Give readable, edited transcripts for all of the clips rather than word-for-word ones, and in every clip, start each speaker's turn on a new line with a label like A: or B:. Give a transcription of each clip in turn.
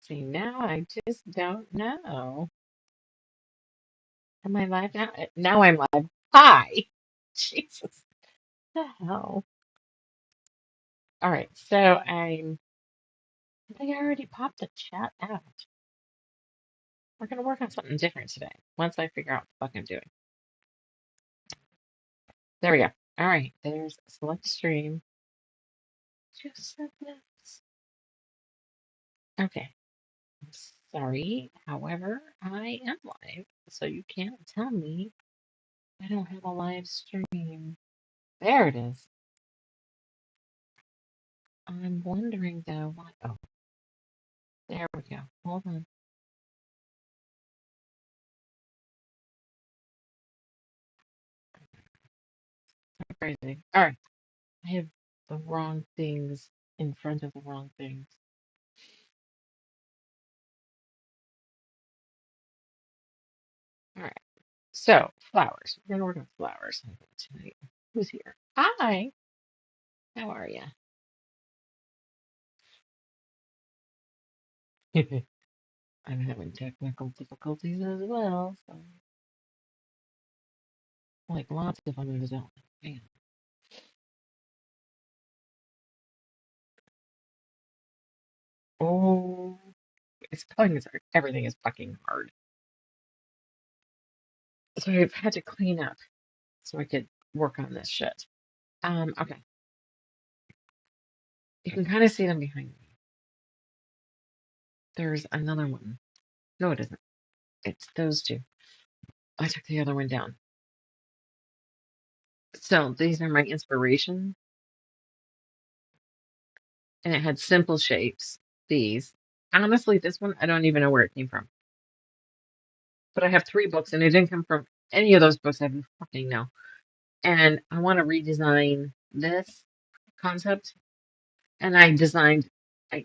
A: See, now I just don't know. Am I live now? Now I'm live. Hi. Jesus. The hell? All right, so I think I already popped the chat out. We're gonna work on something different today. Once I figure out what the fuck I'm doing. There we go. All right, there's select stream. Just said this. Okay. I'm sorry. However, I am live, so you can't tell me I don't have a live stream. There it is. I'm wondering though why. Oh, there we go. Hold on. Crazy. All right. I have the wrong things in front of the wrong things. All right. So, flowers. We're going to work on flowers tonight. Who's here? Hi. How are you? I'm having technical difficulties as well. So, like lots of under development. Man. Oh, it's fucking everything is fucking hard. So I've had to clean up so I could work on this shit. Okay. You can kind of see them behind me. There's another one. No, it isn't. It's those two. I took the other one down. So these are my inspiration, and it had simple shapes. These. Honestly, this one, I don't even know where it came from. But I have three books, and it didn't come from any of those books. I have no fucking know. And I want to redesign this concept. And I designed, I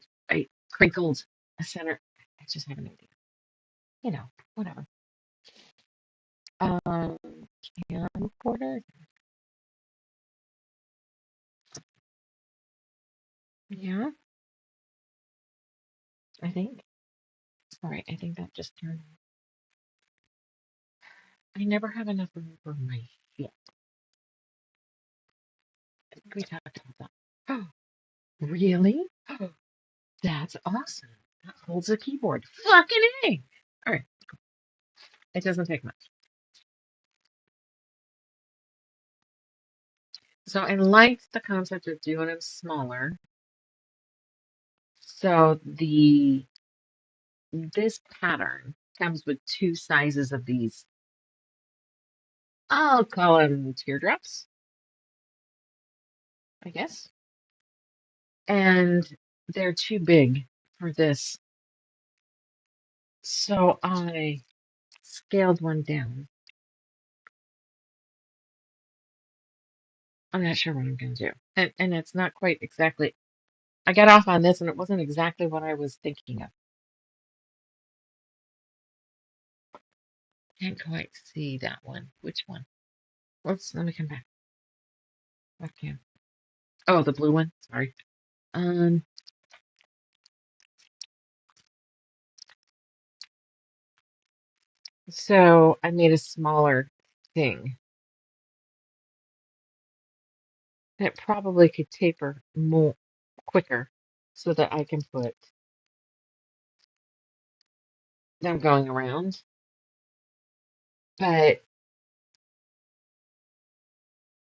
A: crinkled a center. I just have an idea. You know, whatever. Um, camcorder. Yeah, I think. Sorry, I think that just turned. I never have enough room for my shit. I think we talked about that. Oh, really? Oh, that's awesome. That holds a keyboard. Fucking A. All right, it doesn't take much. So I liked the concept of doing them smaller. So this pattern comes with two sizes of these. I'll call them teardrops, I guess. And they're too big for this. So I scaled one down. I'm not sure what I'm going to do. And it's not quite exactly, I got off on this and it wasn't exactly what I was thinking of. Can't quite see that one. Which one? Oops, let me come back. Okay. Oh, the blue one. Sorry. Um, so I made a smaller thing that probably could taper more quicker so that I can put them going around. But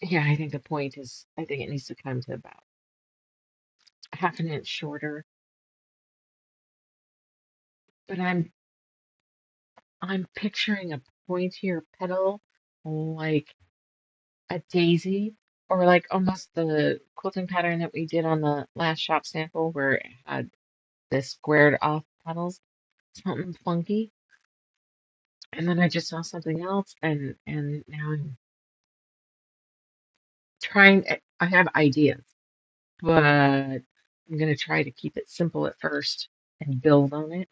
A: yeah, I think the point is, I think it needs to come to about half an inch shorter. But I'm picturing a pointier petal like a daisy or like almost the quilting pattern that we did on the last shop sample where it had the squared off petals, something funky. And then I just saw something else and now I'm trying I have ideas, but I'm gonna try to keep it simple at first and build on it.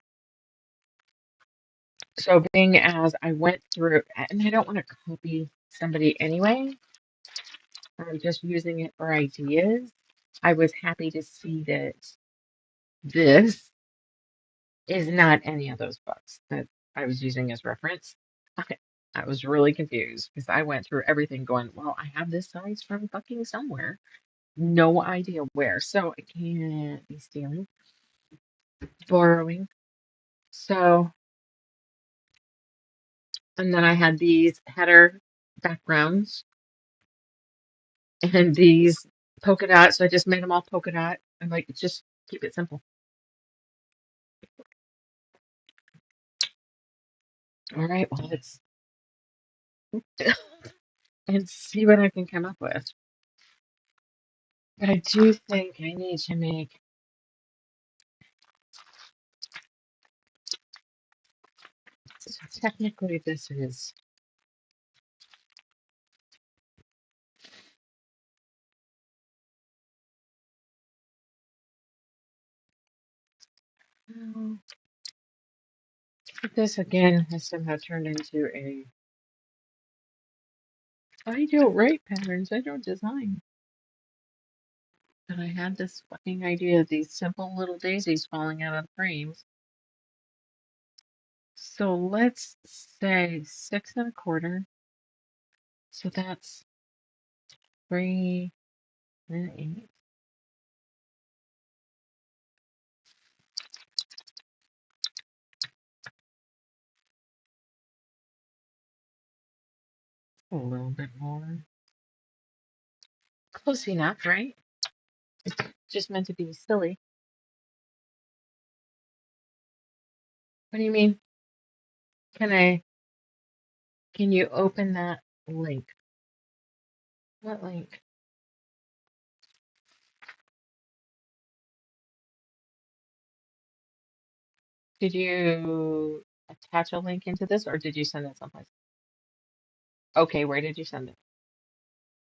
A: So being as I went through and I don't want to copy somebody anyway, I'm just using it for ideas. I was happy to see that this is not any of those books that I was using as reference. I, I was really confused because I went through everything going, well, I have this size from fucking somewhere. No idea where. So I can't be stealing, borrowing. So, and then I had these header backgrounds and these polka dot. So I just made them all polka dot and like just keep it simple. All right, well, let's and see what I can come up with. But I do think I need to make, so technically this is, oh, this again has somehow turned into a, I don't write patterns, I don't design. And I had this fucking idea of these simple little daisies falling out of the frames. So let's say 6 1/4. So that's 3 and 8. A little bit more. Close enough, right? It's just meant to be silly. What do you mean? Can I, can you open that link? What link? Did you attach a link into this or did you send it someplace? Okay, where did you send it?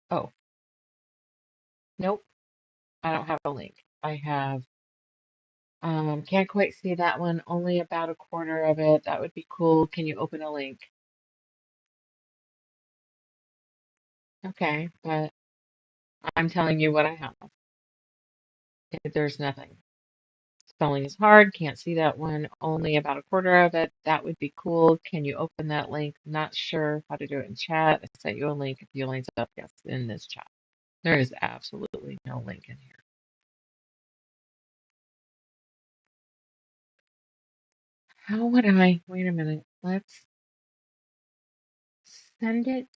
A: Oh, nope, I don't have a link. I have, can't quite see that one, only about 1/4 of it. That would be cool. Can you open a link? Okay, but I'm telling you what I have. There's nothing. Spelling is hard, can't see that one, only about 1/4 of it. That would be cool. Can you open that link? Not sure how to do it in chat. I sent you a link. If you linked up, yes, in this chat. There is absolutely no link in here. How would I, wait a minute, let's send it.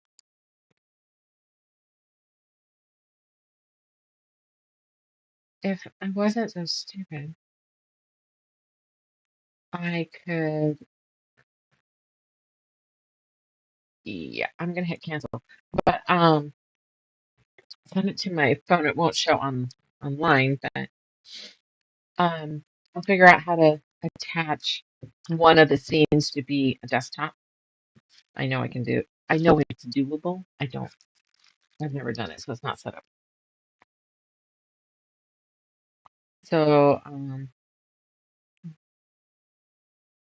A: If I wasn't so stupid, I could, yeah, I'm gonna hit cancel. But send it to my phone. It won't show on online, but I'll figure out how to attach one of the scenes to be a desktop. I know I can do. I know it's doable. I don't. I've never done it, so it's not set up. So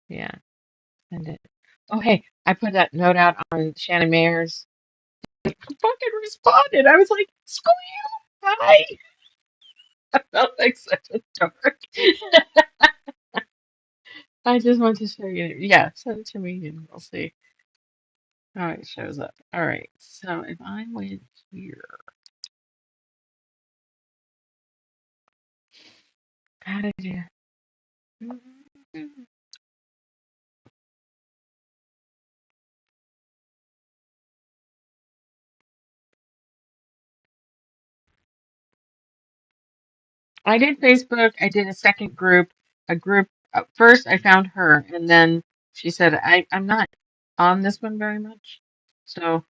A: yeah, send it. Oh hey, I put that note out on Shannon Mayer's. He fucking responded. I was like, "School you, hi." I felt like such a dork. I just want to show you. Yeah, send it to me and we'll see how it shows up. All right, so if I went here, how did you? I did Facebook. I did a second group. A group. First, I found her, and then she said, I'm not on this one very much. So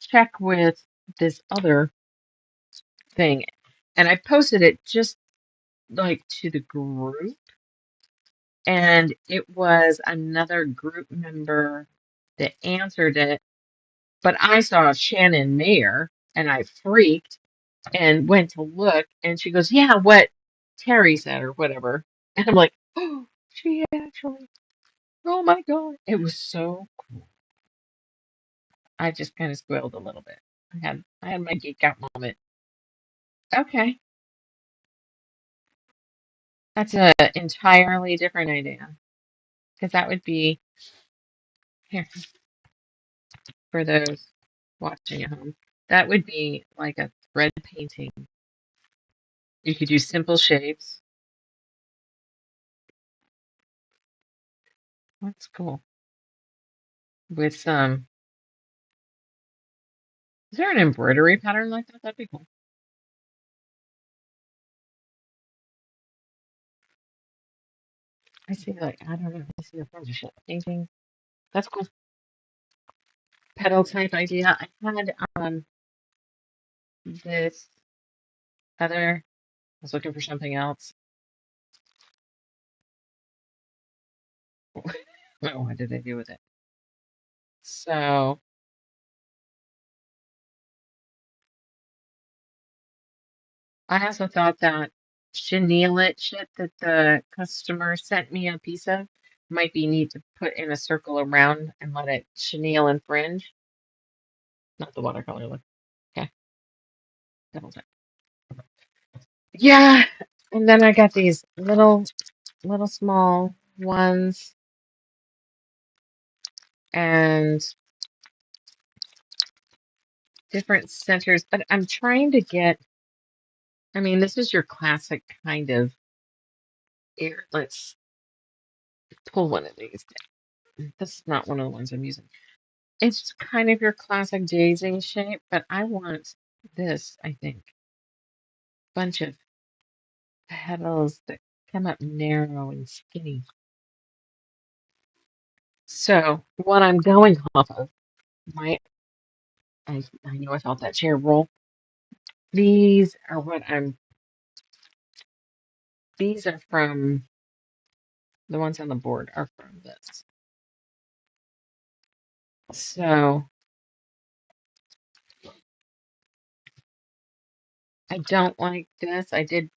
A: check with this other thing. And I posted it just like to the group. And it was another group member that answered it. But I saw Shannon Mayer and I freaked and went to look. And she goes, yeah, what Terry said or whatever. And I'm like, oh, she actually, oh my God. It was so cool. I just kind of squealed a little bit. I had my geek out moment. Okay. That's an entirely different idea. because that would be here for those watching at home. That would be like a thread painting. You could do simple shapes. That's cool. With some, is there an embroidery pattern like that? That'd be cool. I see, like, I don't know. I see a bunch of shit painting. That's cool. Petal type idea. I had this other. I was looking for something else. Oh, what did I do with it? So I also thought that chenille shit that the customer sent me a piece of might be neat to put in a circle around and let it chenille and fringe. Not the watercolor look. Okay, double check. Yeah, and then I got these little small ones and different centers, but I'm trying to get, I mean, this is your classic kind of here. Let's pull one of these. This is not one of the ones I'm using. It's kind of your classic daisy shape, but I want this, I think. Bunch of petals that come up narrow and skinny. So what I'm going off of, my I know I felt that chair roll. These are what I'm these are from the ones on the board are from this. So I don't like this. I did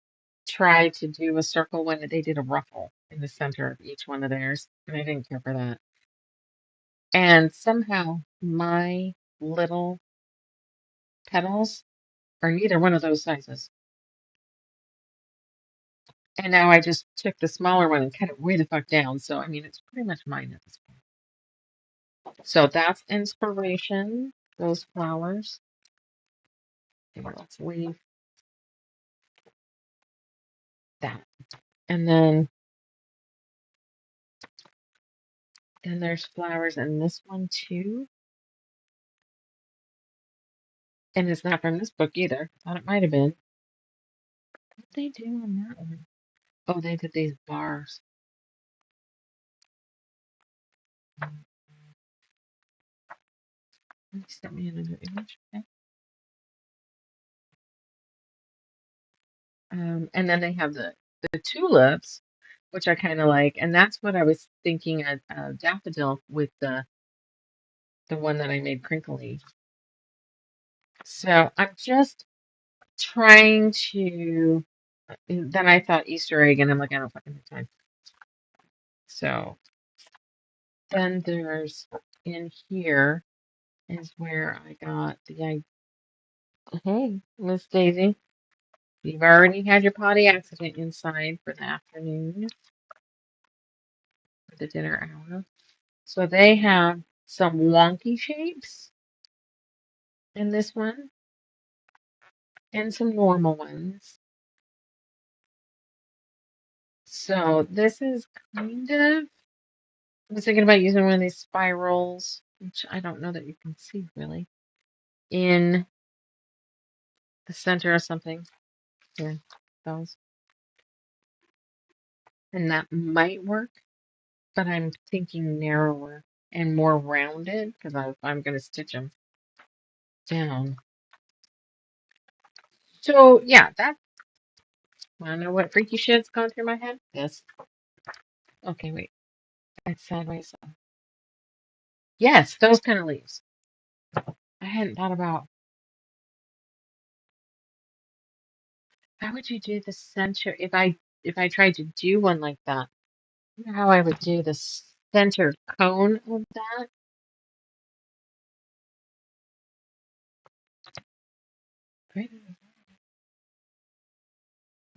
A: try to do a circle when they did a ruffle in the center of each one of theirs, and I didn't care for that. And somehow my little petals are neither one of those sizes. And now I just took the smaller one and cut it way the fuck down. So, I mean, it's pretty much mine at this point. So that's inspiration, those flowers. Okay, let's leave that. And then there's flowers in this one too. And it's not from this book either. I thought it might have been. What did they do on that one? Oh, they did these bars. Let me send me another image. Okay. And then they have the tulips, which I kind of like, and that's what I was thinking of daffodil with the one that I made crinkly. So I'm just trying to. Then I thought Easter egg, and I'm like, I don't fucking have time. So then there's in here is where I got the idea. Hey, Miss Daisy, you've already had your potty accident inside for the afternoon for the dinner hour. So they have some wonky shapes in this one and some normal ones. So this is kind of, I was thinking about using one of these spirals, which I don't know that you can see really, in the center or something. Here, those. And that might work, but I'm thinking narrower and more rounded because I'm going to stitch them down. So yeah, that. Want to know what freaky shit's gone through my head? Yes. Okay, wait. It's sideways. Yes, those kind of leaves. I hadn't thought about how would you do the center if I tried to do one like that. I wonder how I would do the center cone of that. Right.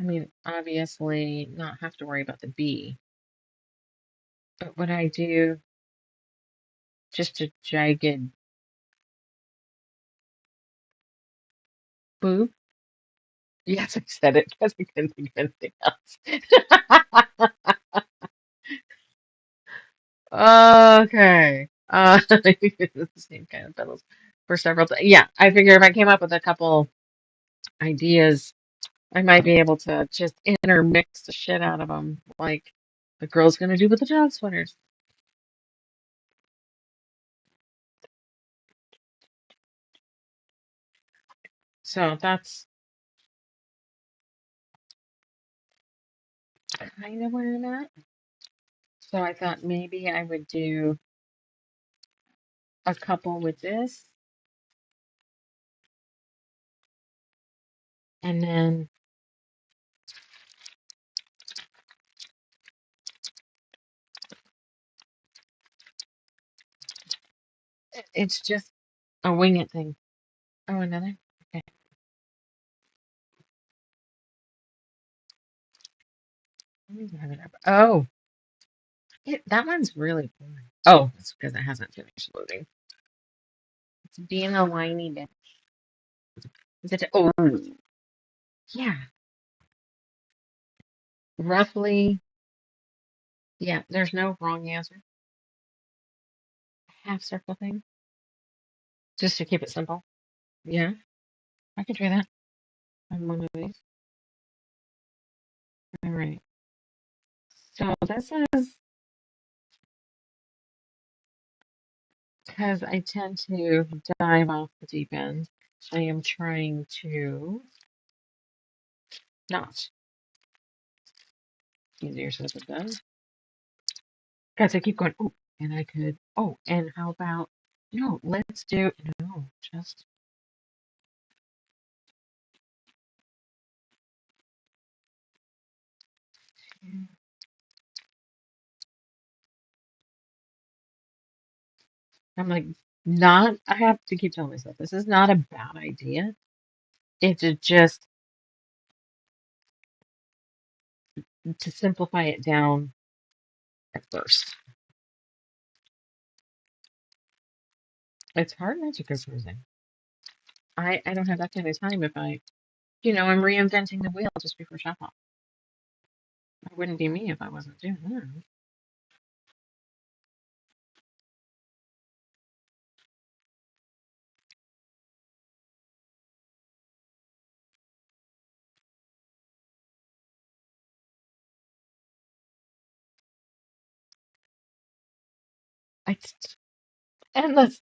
A: I mean, obviously not have to worry about the bee. But would I do just a jagged boob? Yes, I said it because I couldn't think of anything else. Okay. It's the same kind of petals for several. Yeah, I figure if I came up with a couple ideas, I might be able to just intermix the shit out of them, like the girl's gonna do with the dog sweaters. So that's kind of where I'm at. So I thought maybe I would do a couple with this, and then it's just a wing it thing. Oh, another? Okay. Let me grab it up. Oh, that one's really boring. Oh, it's because it hasn't finished loading. It's being a whiny bitch. Is it? Oh, yeah. Roughly, yeah. There's no wrong answer. Half circle thing, just to keep it simple. Yeah, I can try that on one of these. All right. So this is because I tend to dive off the deep end. I am trying to not. Easier said than done. Because I keep going, oh, and I could, oh, and how about, no, let's do, no, just, I'm like, not, I have to keep telling myself, this is not a bad idea. It's just to simplify it down at first. It's hard not to confusing. I don't have that kind of time if I'm reinventing the wheel just before shop off. It wouldn't be me if I wasn't doing that. It's endless.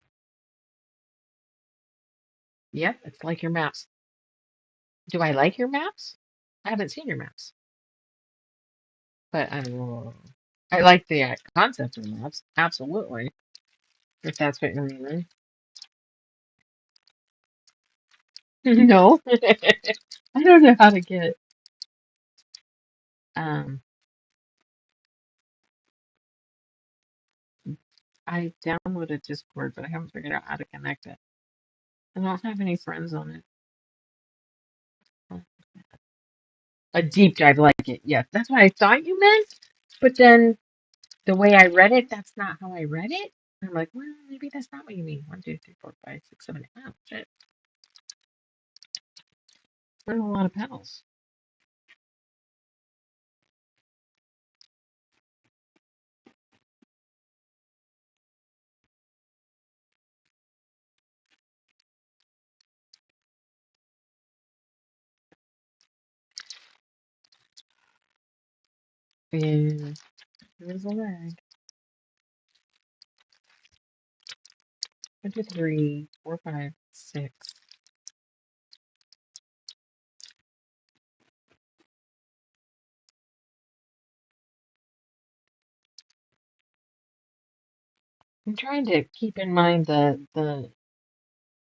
A: Yep, it's like your maps. Do I like your maps? I haven't seen your maps, but I like the concept of maps. Absolutely, if that's what you're meaning. No, I don't know how to get. Um, I downloaded Discord, but I haven't figured out how to connect it. I don't have any friends on it. A deep dive like it. Yes, that's what I thought you meant. But then the way I read it, that's not how I read it. I'm like, well, maybe that's not what you mean. One, two, three, four, five, six, seven. Oh, shit. There's a lot of pedals. And there's a leg. One, two, three, four, five, six. I'm trying to keep in mind the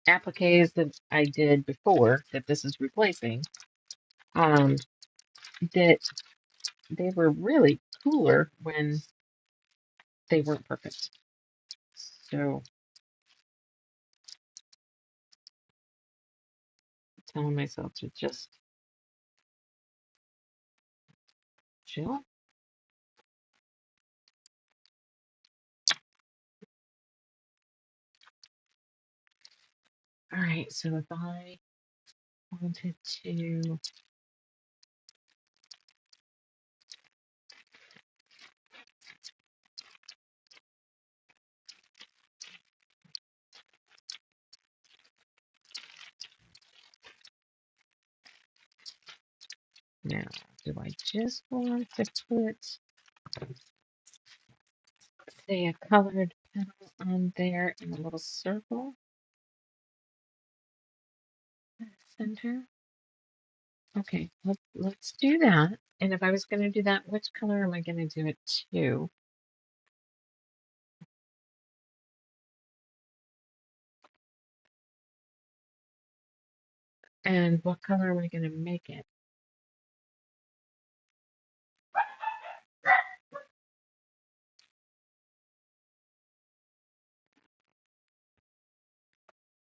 A: appliques that I did before that this is replacing. Um, that they were really cooler when they weren't perfect. So telling myself to just chill. All right, so if I wanted to, now, do I just want to put, say, a colored petal on there in a little circle in the center? Okay, let's do that. And if I was going to do that, which color am I going to do it to? And what color am I going to make it?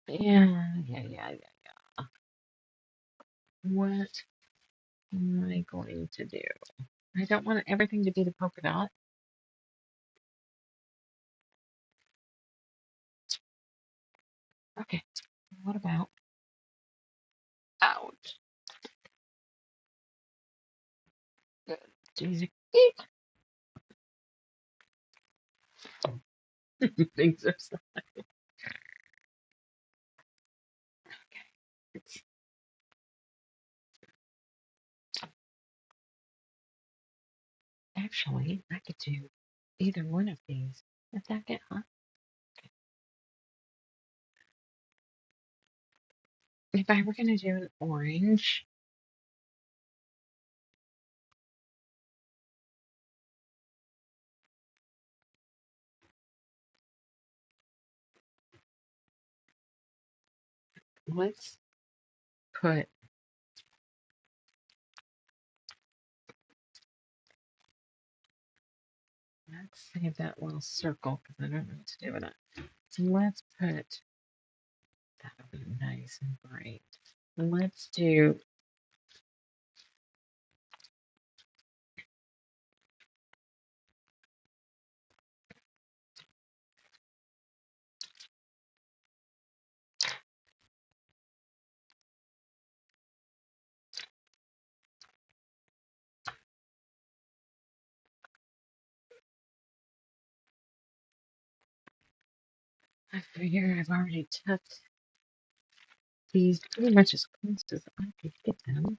A: Yeah. What am I going to do? I don't want everything to be the polka dot. Okay, what about out? Good. Jesus. Things are so. Okay. Actually, I could do either one of these. Does that get hot? If I were going to do an orange, let's put, let's save that little circle because I don't know what to do with it. So let's put, that'll be nice and bright. Let's do, I figure I've already tucked these pretty much as close as I could get them.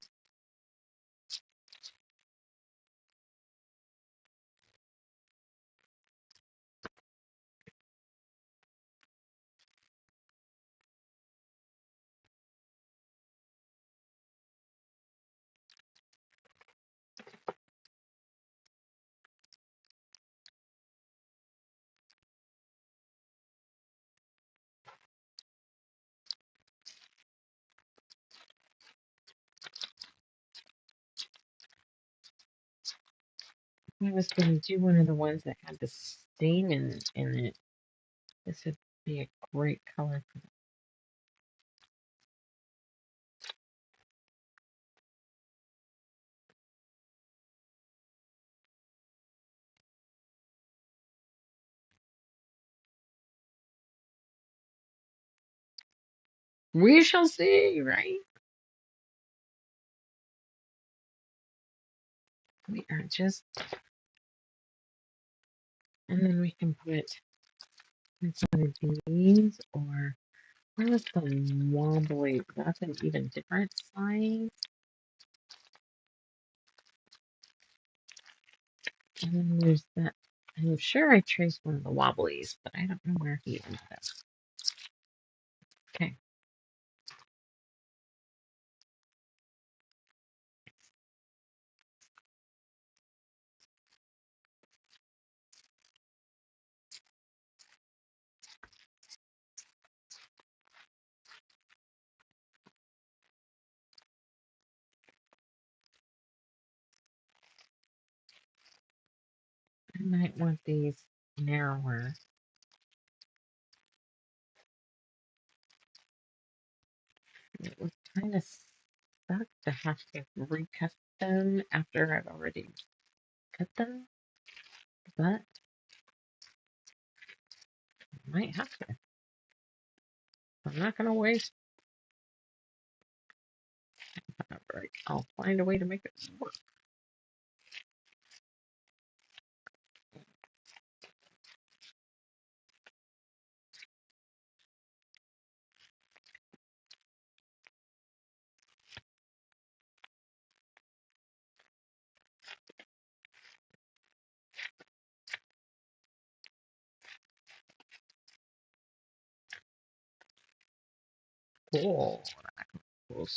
A: I was going to do one of the ones that had the stain in it. This would be a great color for that. We shall see, right? We are just, and then we can put some of these, or where was the wobbly? That's an even different size. And then there's that. I'm sure I traced one of the wobblies, but I don't know where he ended up. Okay. I might want these narrower. It was kind of stuck to have to recut them after I've already cut them, but I might have to. I'm not gonna waste fabric. I'll find a way to make it work. Cool. Cool.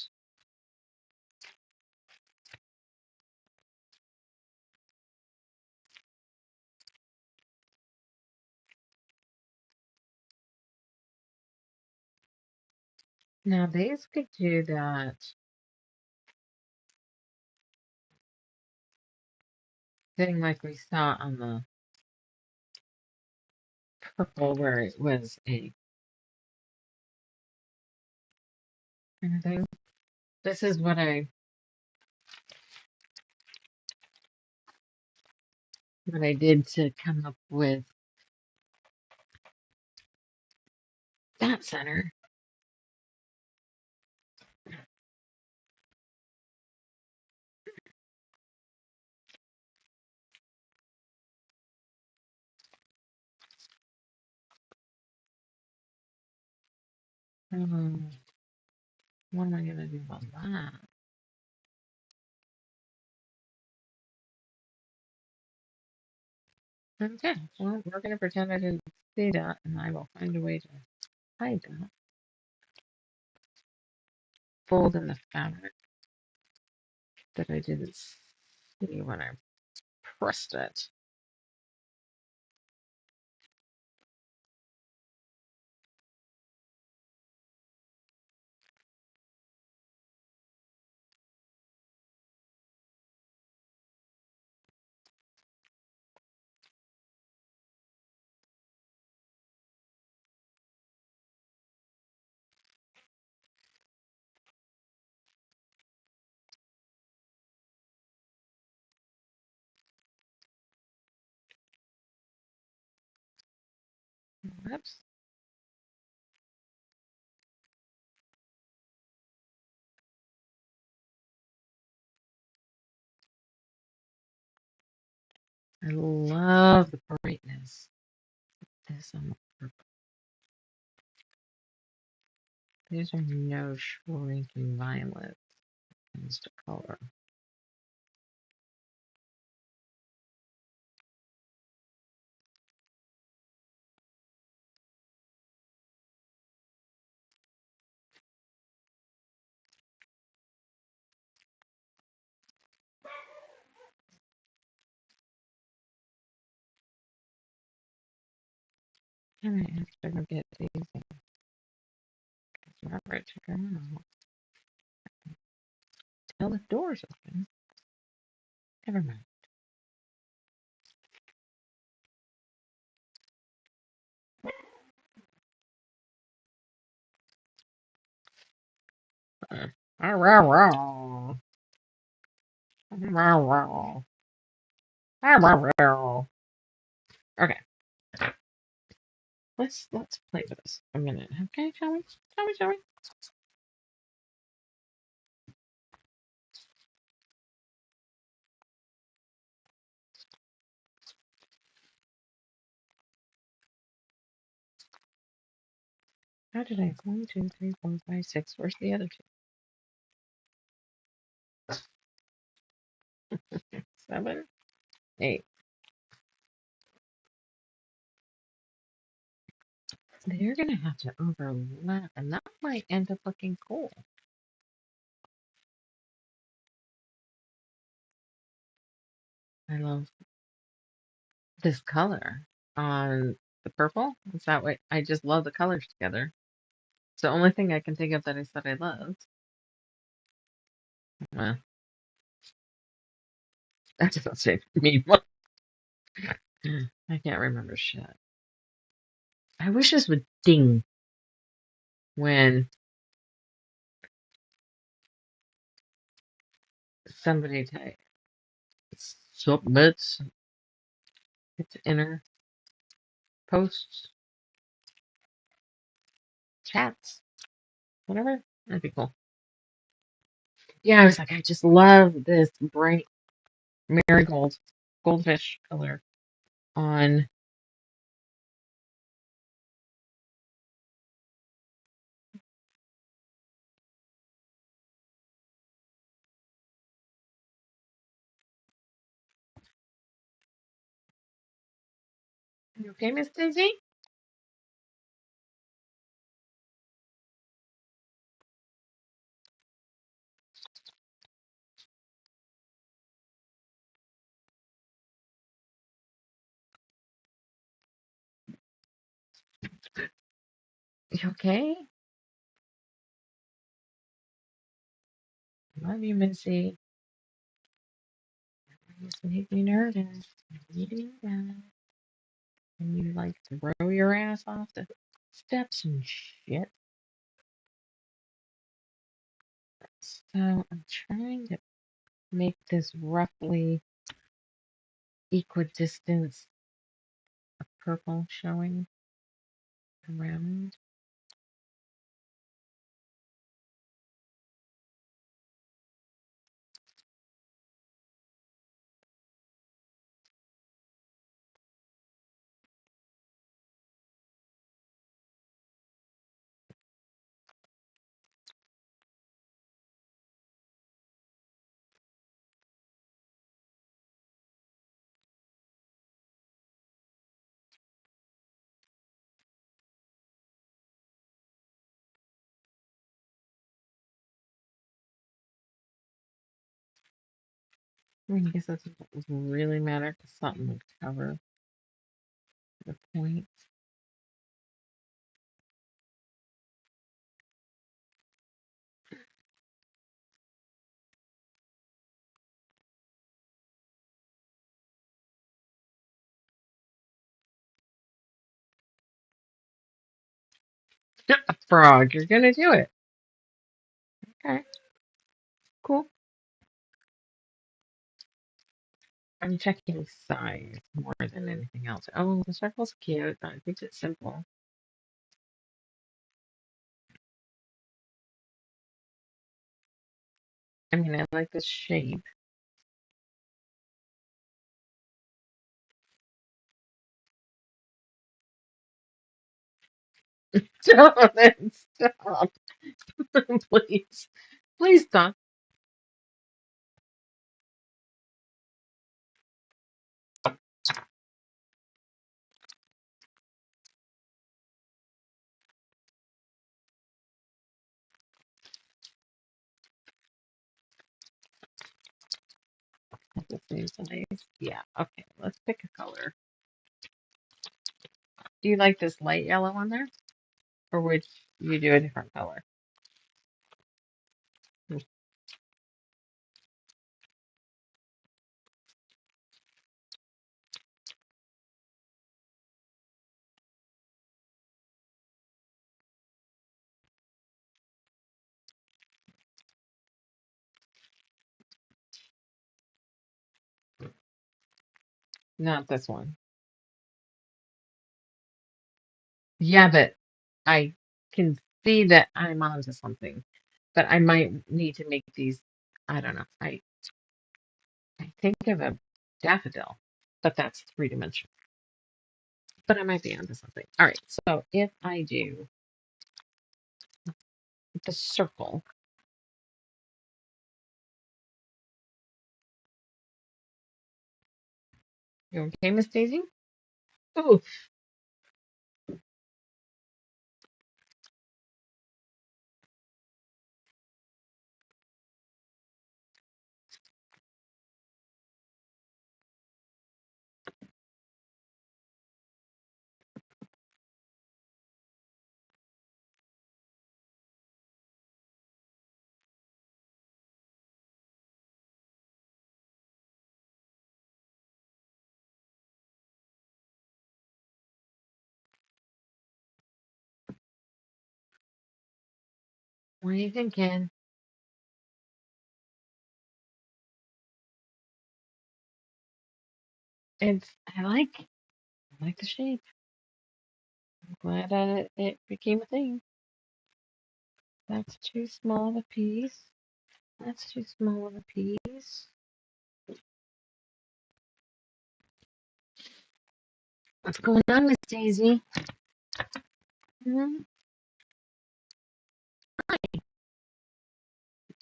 A: Now these could do that thing like we saw on the purple where it was a kind of thing. This is what I did to come up with that center. What am I gonna do about that? Okay, well, we're gonna pretend I didn't see that, and I will find a way to hide that. Fold in the fabric that I didn't see when I pressed it. Whoops. I love the brightness. This on the purple. These are no shrinking violets. Comes to color. And I have to go get these. Robert to go out. Tell the door's open. Never mind. Okay, let's play with this a minute. Okay, shall we? Shall we? How did I? 1, 2, 3, 4, 5, 6. Where's the other 2? 7, 8. They're gonna have to overlap, and that might end up looking cool. I love this color on the purple. Is that what I just love the colors together? It's the only thing I can think of that I said I loved. Well, that doesn't say me much. I can't remember shit. I wish this would ding when somebody submits its inner posts chats, whatever. That'd be cool. Yeah, I was like, I just love this bright marigold goldfish color on. You okay, Miss Daisy? You okay? Love you, Missy. You just make me nervous. You do that. And you like throw your ass off the steps and shit. So I'm trying to make this roughly equidistant purple showing around. I mean, I guess that's what doesn't really matter because something would cover the point. A frog, you're gonna do it. Okay, cool. I'm checking size more than anything else. Oh, the circle's cute. I think it's simple. I mean, I like the shape. Stop it. Stop. Please. Please stop. At the same size. Yeah, okay. Let's pick a color. Do you like this light yellow on there? Or would you do a different color? Not this one. Yeah, but I can see that I'm onto something. But I might need to make these. I don't know. I think of a daffodil, but that's three-dimensional. But I might be onto something. All right. So if I do the circle, you okay, Miss Daisy? Ooh, what are you thinking? It's I like the shape. I'm glad that it became a thing. That's too small of a piece. That's too small of a piece. What's going on, Miss Daisy? Hmm?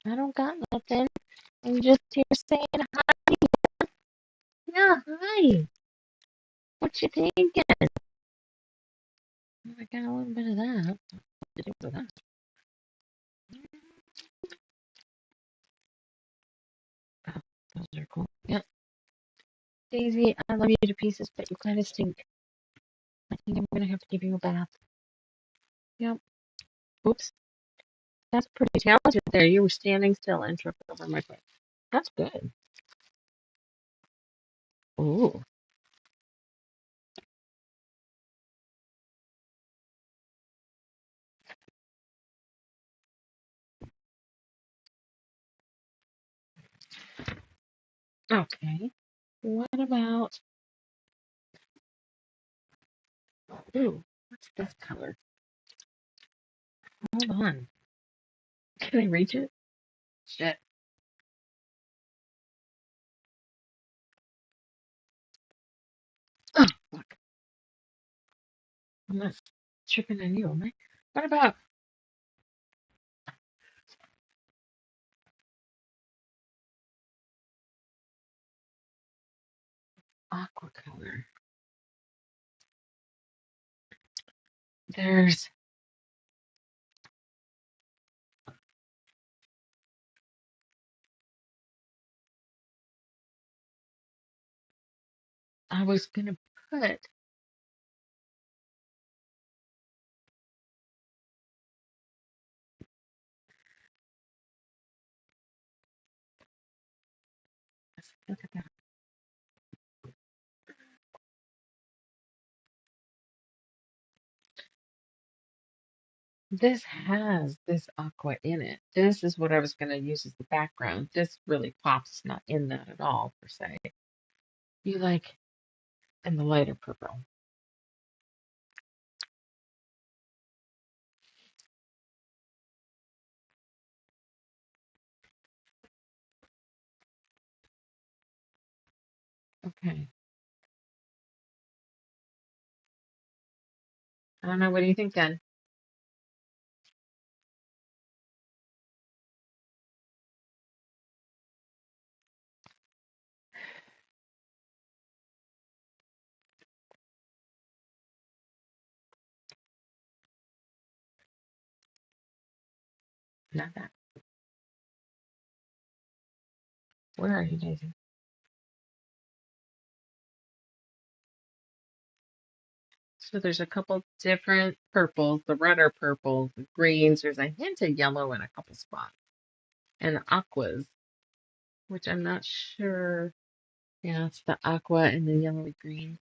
A: I don't got nothing. I'm just here saying hi. Yeah, hi. What you thinking? I got a little bit of that. What to do with that? Oh, those are cool. Yep. Daisy, I love you to pieces, but you kind of stink. I think I'm gonna have to give you a bath. Yep. Oops. That's pretty talented there. You were standing still and tripped over my foot. That's good. Ooh. Okay. What about, ooh, what's this color? Hold on. Can I reach it? Shit. Oh, fuck. I'm not tripping on you, am I? What about aqua color? There's, I was gonna put, let's look at that. This has this aqua in it. This is what I was gonna use as the background. This really pops not in that at all, per se. You like, in the lighter purple. Okay. I don't know. What do you think then? Not that. Where are you, Daisy? So there's a couple different purples, the redder purples, the greens. There's a hint of yellow in a couple spots. And the aquas, which I'm not sure. Yeah, it's the aqua and the yellowy green.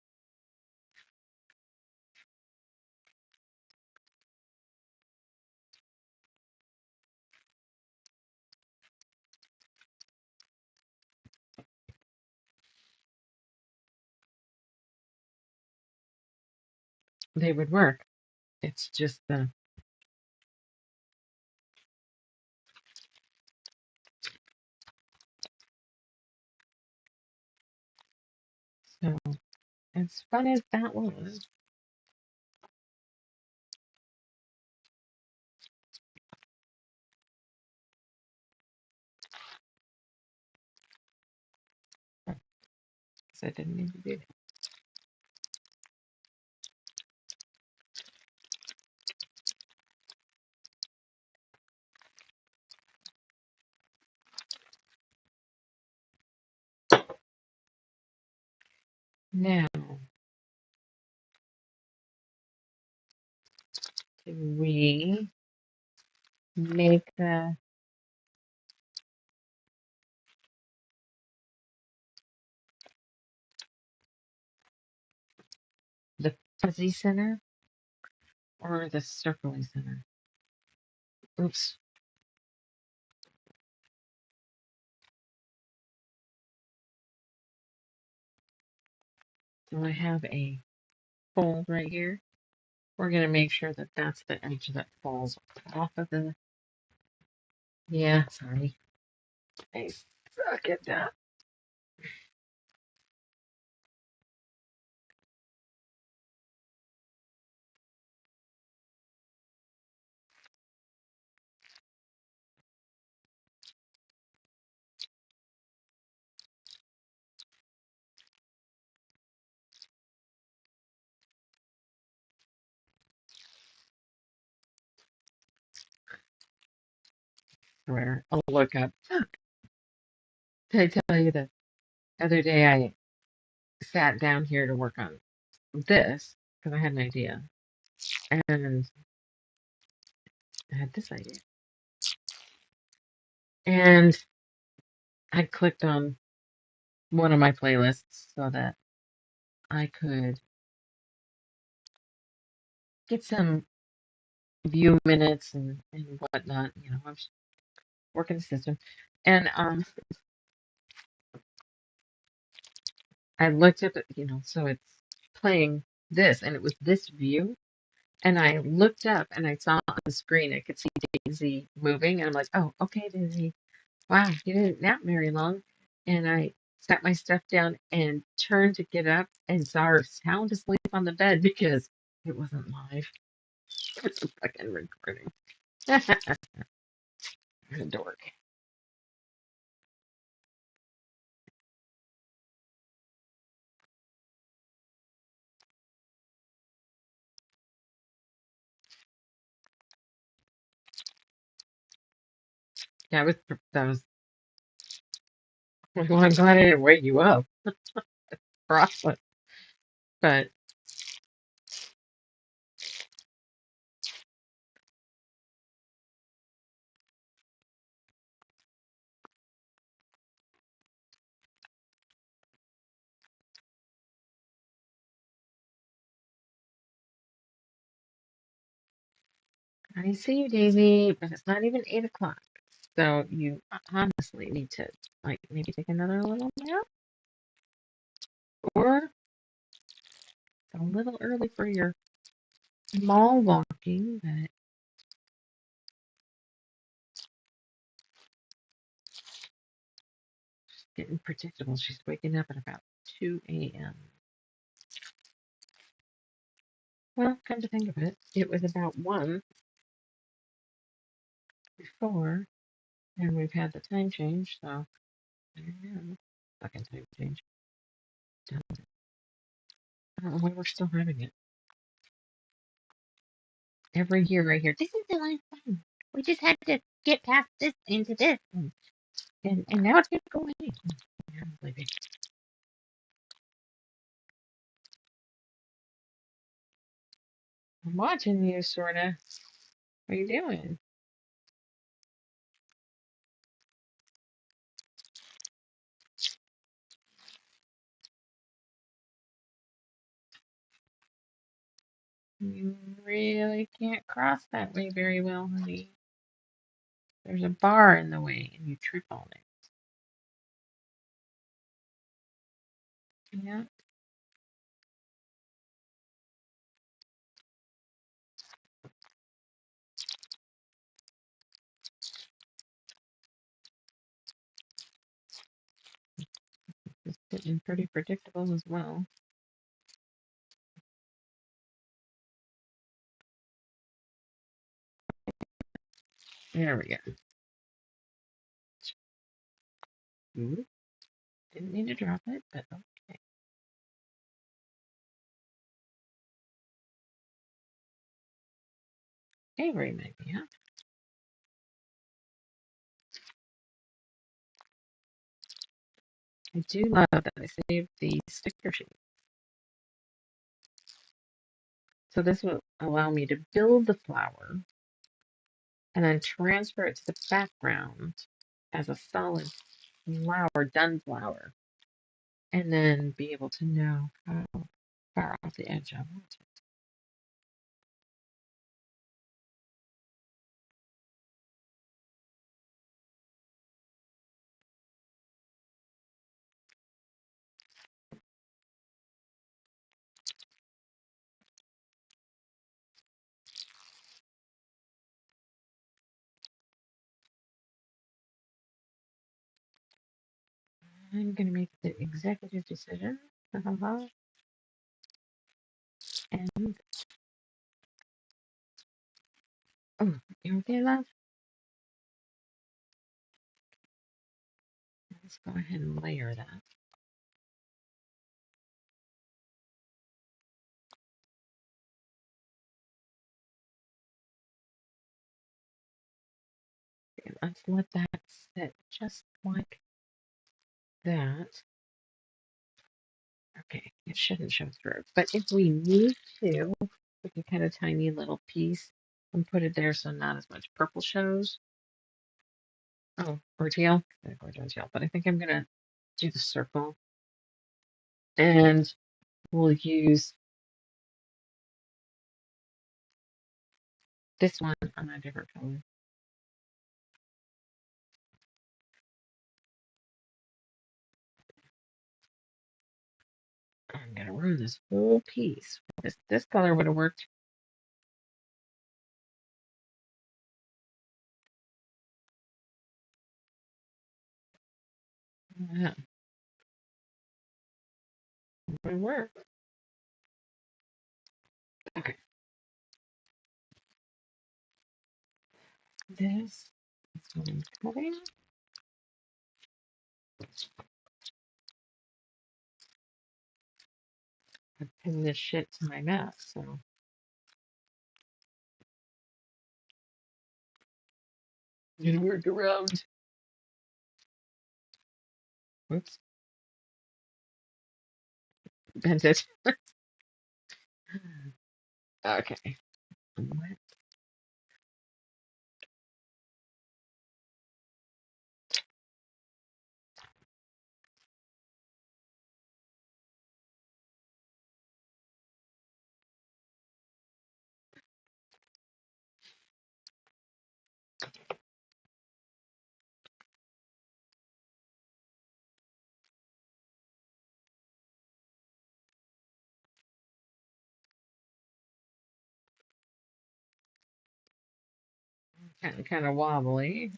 A: They would work. It's just the, so as fun as that was, because I didn't need to do that. Now, can we make the fuzzy center or the circly center? Oops. So I have a fold right here. We're going to make sure that that's the edge that falls off of the Yeah, sorry. I suck at that. Where I'll look up. Did I tell you the other day I sat down here to work on this because I had an idea, and I had this idea, and I clicked on one of my playlists so that I could get some view minutes and whatnot. You know, I was working the system, and I looked up, so it's playing this, and it was this view. And I looked up and I saw on the screen, I could see Daisy moving. And I'm like, oh, okay, Daisy. Wow, you didn't nap very long. And I sat my stuff down and turned to get up and saw her sound asleep on the bed because it wasn't live. It was a fucking recording. What a dork. Yeah, that was, well, I'm glad I didn't wake you up. Process. But I see you, Daisy, but it's not even 8 o'clock. So you honestly need to like maybe take another little nap, or it's a little early for your mall walking, but it's getting predictable. She's waking up at about 2 a.m. Well, come to think of it, it was about 1 before, and we've had the time change, so I don't know. Fucking time change. I don't know why we're still having it. Every year I hear, this is the last time. We just had to get past this into this, and now it's going to go away. Yeah, I'm leaving. I'm watching you, sorta. What are you doing? You really can't cross that way very well, honey. There's a bar in the way and you trip on it. Yeah, it's getting pretty predictable as well. There we go. Ooh, didn't mean to drop it, but okay. Avery might be up. I do love that I saved the sticker sheet. So this will allow me to build the flower and then transfer it to the background as a solid flower, done flower, and then be able to know how far off the edge I want it. I'm going to make the executive decision. And oh, you okay, love? Let's go ahead and layer that. Okay, let's let that sit just like that. Okay, it shouldn't show through. But if we need to, we can cut a tiny little piece and put it there so not as much purple shows. Oh, or teal. I'm gonna go down teal, but I think I'm gonna do the circle. And we'll use this one on a different color. I'm gonna ruin this whole piece. This color would have worked. Yeah, it would work. Okay, this is what I'm cutting. I pin this shit to my mat, so I'm gonna work around. Whoops, bent it. Okay. Kind of wobbly.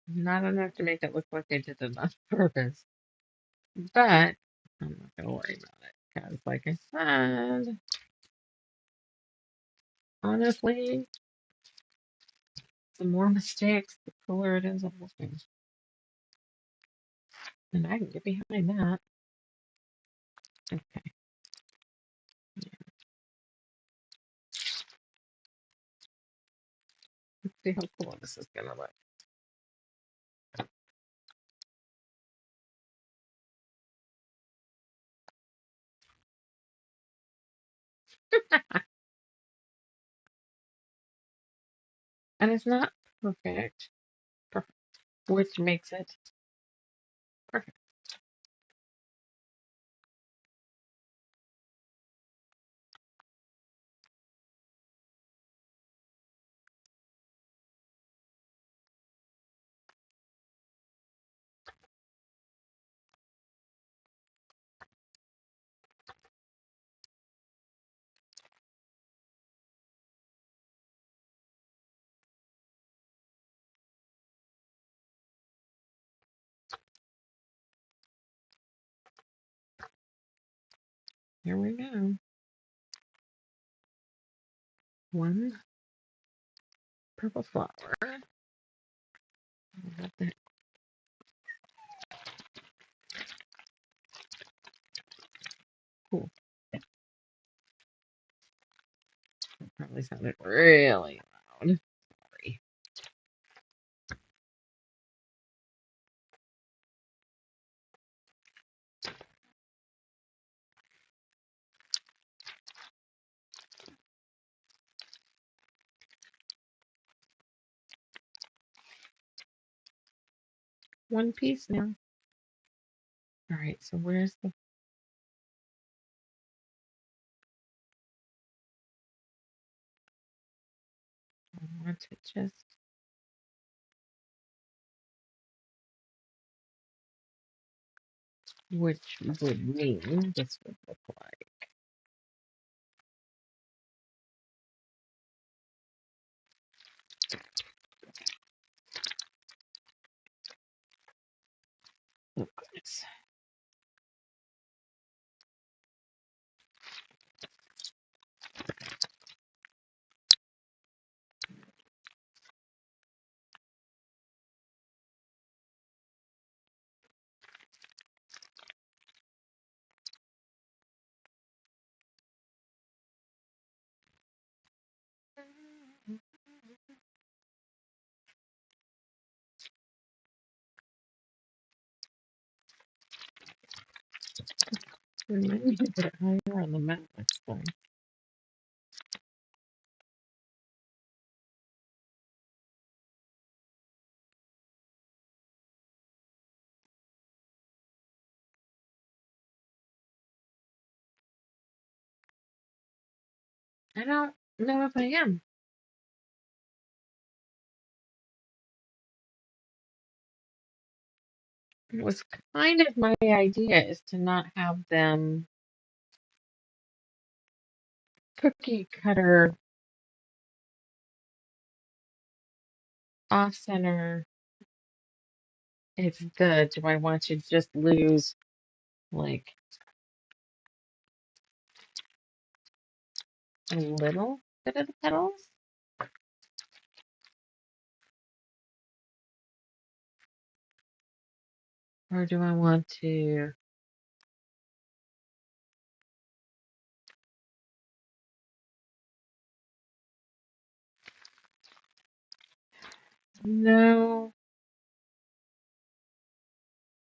A: Not enough to make it look like I did it on purpose. But I'm not gonna worry about it. Because like I said, honestly, the more mistakes, the cooler it ends up looking. And I can get behind that. Okay. Let's see how cool this is gonna look. And it's not perfect, perfect, which makes it perfect. Here we go. One purple flower. Got that. Cool. That probably sounded really loud. Sorry. One piece now. All right, so where's the... I want to just... Which would mean this would look like... Oh, goodness. Remind me to put it higher on the mat next time. I don't know if I am. It was kind of my idea is to not have them cookie cutter off center. It's good. Do I want you to just lose like a little bit of the petals? Or do I want to? No.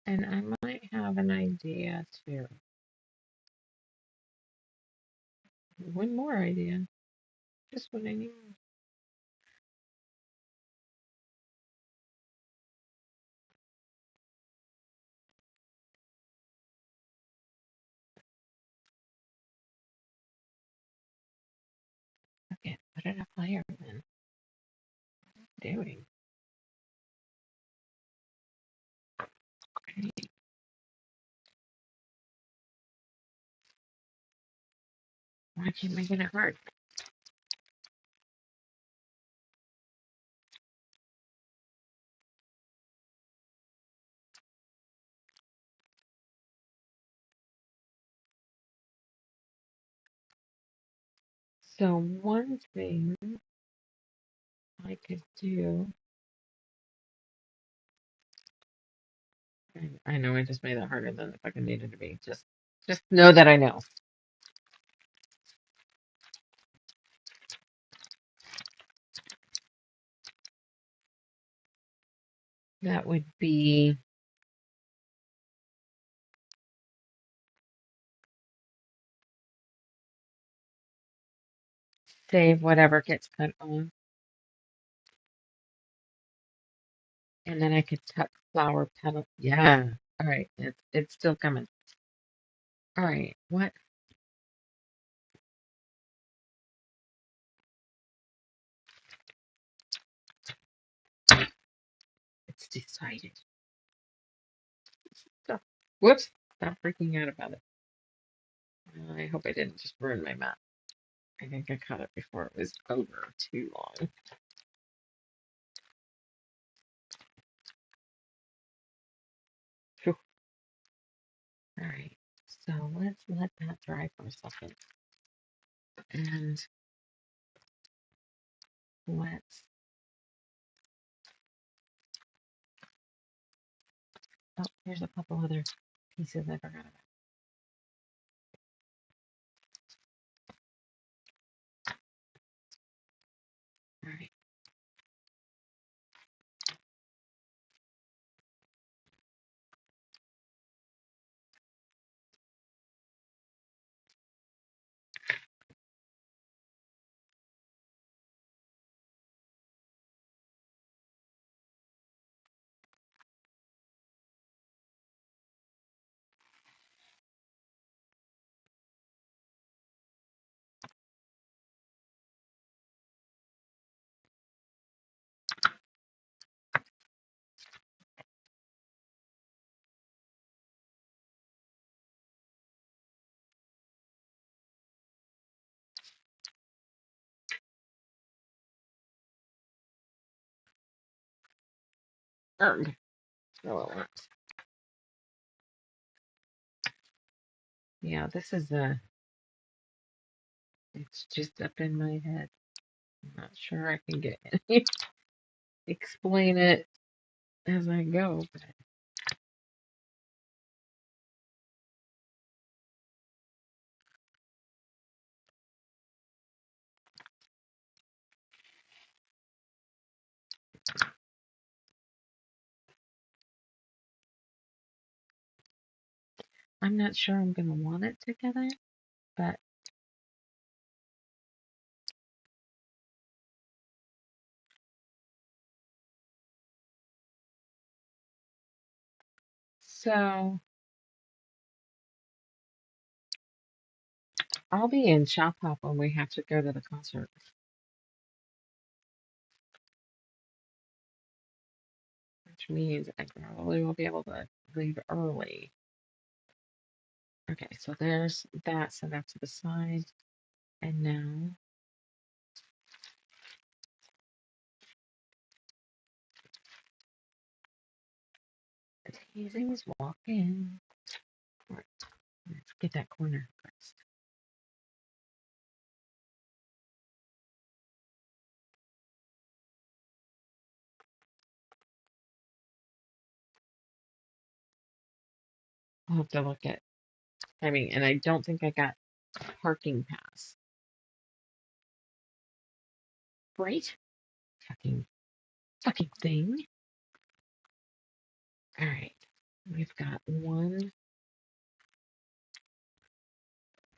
A: And I might have an idea too. One more idea. Just what I need. Okay, put it up higher then. Doing. Okay. Why keep making it hard? So one thing I could do. I know I just made it harder than it fucking needed to be. Just know that I know. That would be save whatever gets cut on. And then I could tuck flower petal. Yeah. All right. It's still coming. All right. What? It's decided. Stop. Whoops. Stop freaking out about it. I hope I didn't just ruin my mat. I think I cut it before it was over too long. Phew. All right. So let's let that dry for a second. And let's. Oh, here's a couple other pieces I forgot about. All right. So it works. Yeah, this is it's just up in my head. I'm not sure I can get explain it as I go, but I'm not sure I'm gonna want it together, but so I'll be in Shop Hop when we have to go to the concert, which means I probably will be able to leave early. Okay, so there's that set up to the side, and now Teasing's walking. Right, let's get that corner first. I'll have to look at timing, and I don't think I got parking pass. Right? Fucking thing. All right, we've got one.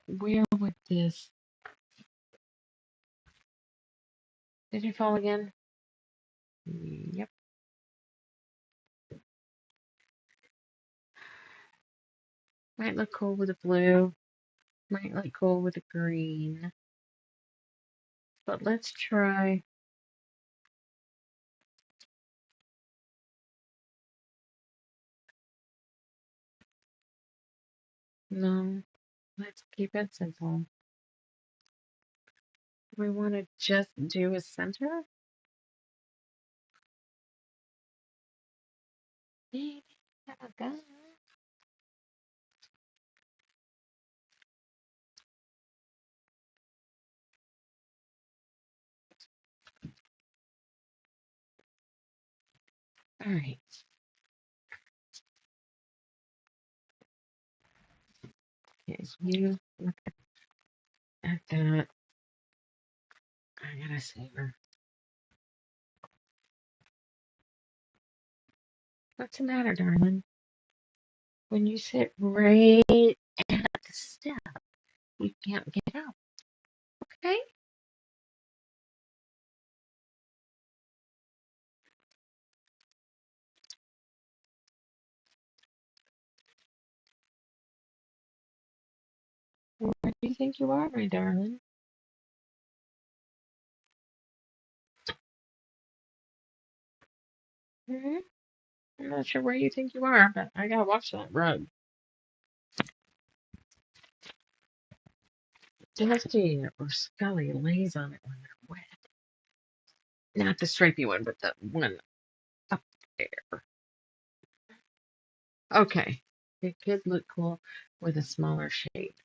A: Where would this? Did you fall again? Yep. Might look cool with a blue. Might look cool with a green. But let's try. No, let's keep it simple. We want to just do a center? Maybe have a gun. All right. Okay, you look at that. I gotta save her. What's the matter, darling? When you sit right at the step, you can't get up. Okay? Where do you think you are, my darling? Hmm? I'm not sure where you think you are, but I gotta watch that rug. Dusty or Scully lays on it when they're wet. Not the stripy one, but the one up there. Okay. It could look cool with a smaller shape.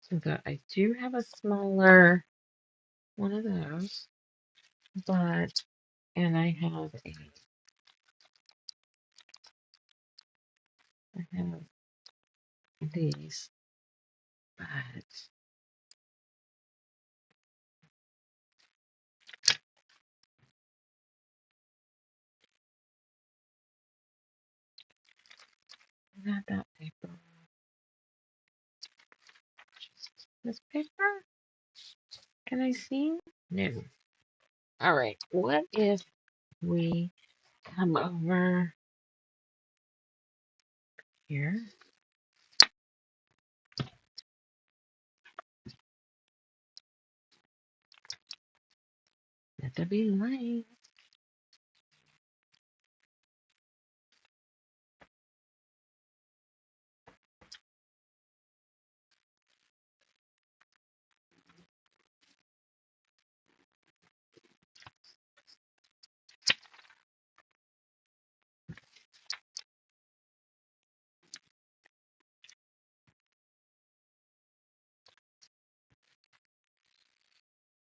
A: So that I do have a smaller one of those, but and I have these, but not that paper. Just this paper? Can I see? No. All right. What if we come over here? Let there be light.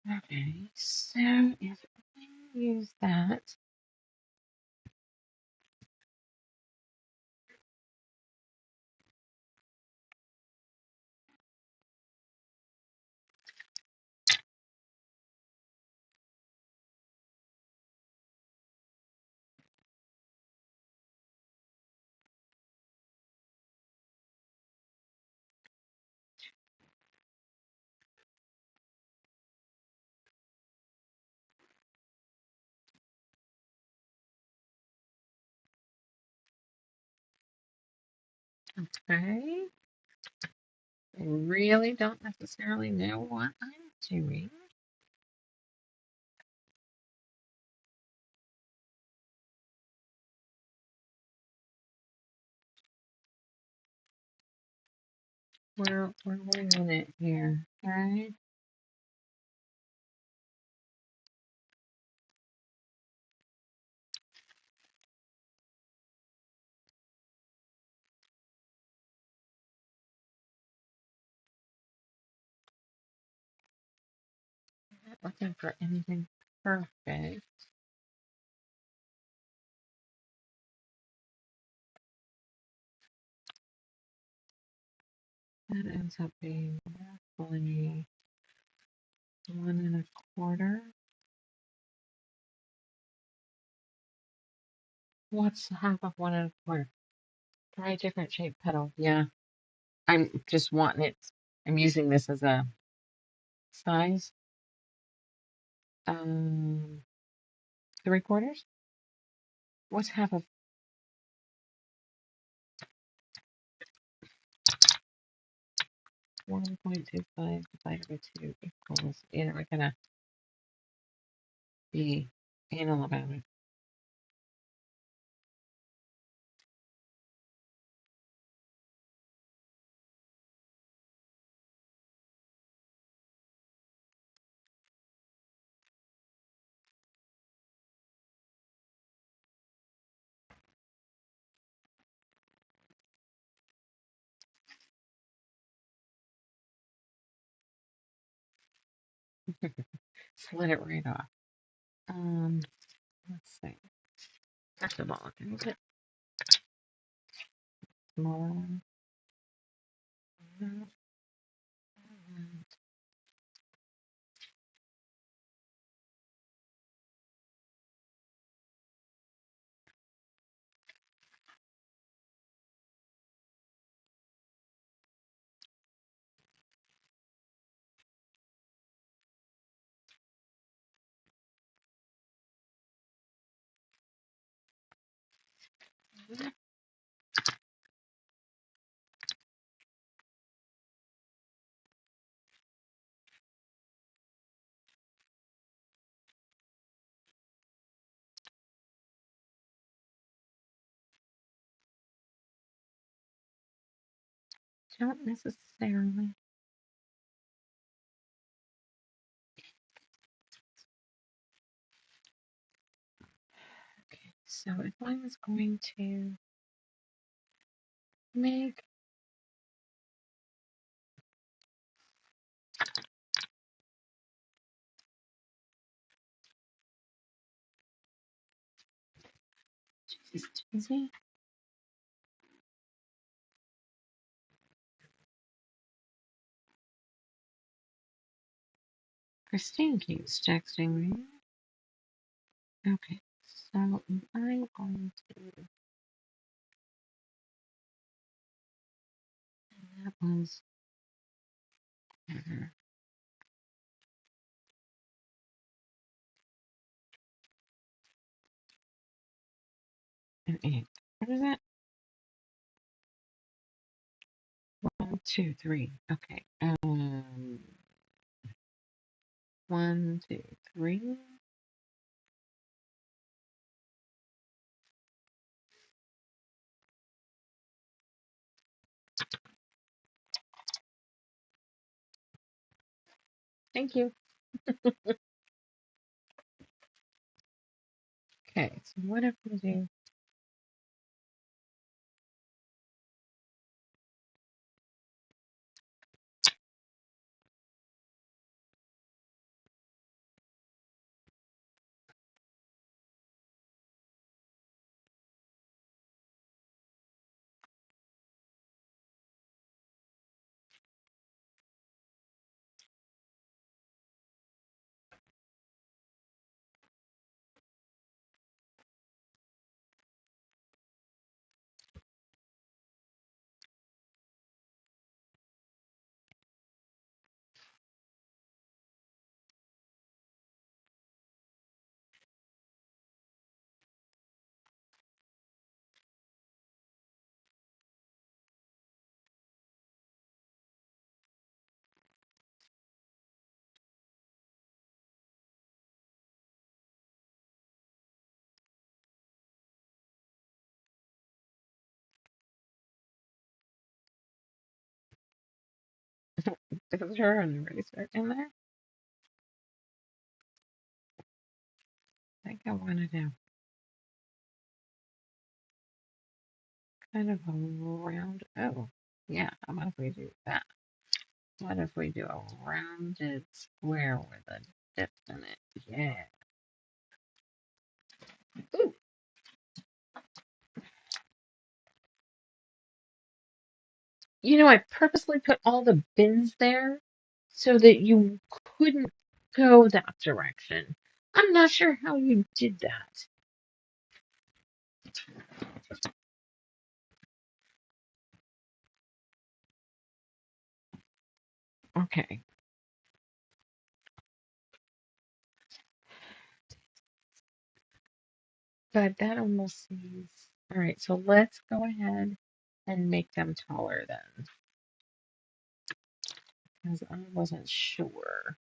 A: Okay, so if I use that, okay, I really don't necessarily know what I'm doing. Well, we're winging it here, right? Not looking for anything perfect. That ends up being roughly 1 1/4. What's half of 1 1/4? Try a different shaped petal. Yeah, I'm just wanting it. I'm using this as a size. 3/4. What's half of 1.25 divided by 2 equals? You know, we're gonna be anal about it. Slit it right off. Let's see. First of all, can we get smaller one? No. Don't necessarily. Okay, so if I was going to make easy, Christine keeps texting me. Okay, so I'm going to. That was an 8. What is that? 1, 2, 3. Okay. 1, 2, 3. Thank you. Okay, so what if we do? Is there an eraser in there? I think I want to do kind of a round. Oh, yeah. How about if we do that? What if we do a rounded square with a dip in it? Yeah. Ooh, I purposely put all the bins there so that you couldn't go that direction. I'm not sure how you did that. Okay, but that almost seems. All right, so let's go ahead and make them taller then, because I wasn't sure.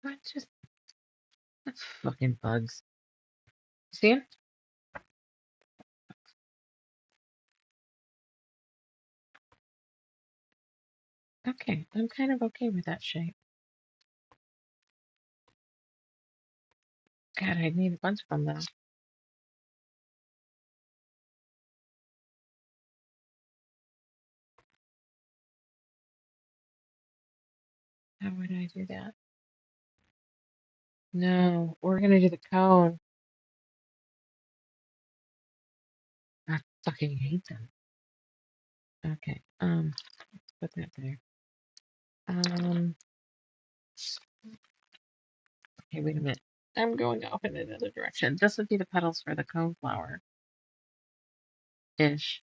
A: What just that's fucking bugs. See 'em? Okay, I'm kind of okay with that shape. God, I need a bunch of them though. How would I do that? No, we're gonna do the cone. I fucking hate them. Okay, put that there. Um, okay, wait a minute. I'm going off in another direction. This would be the petals for the cone flower ish.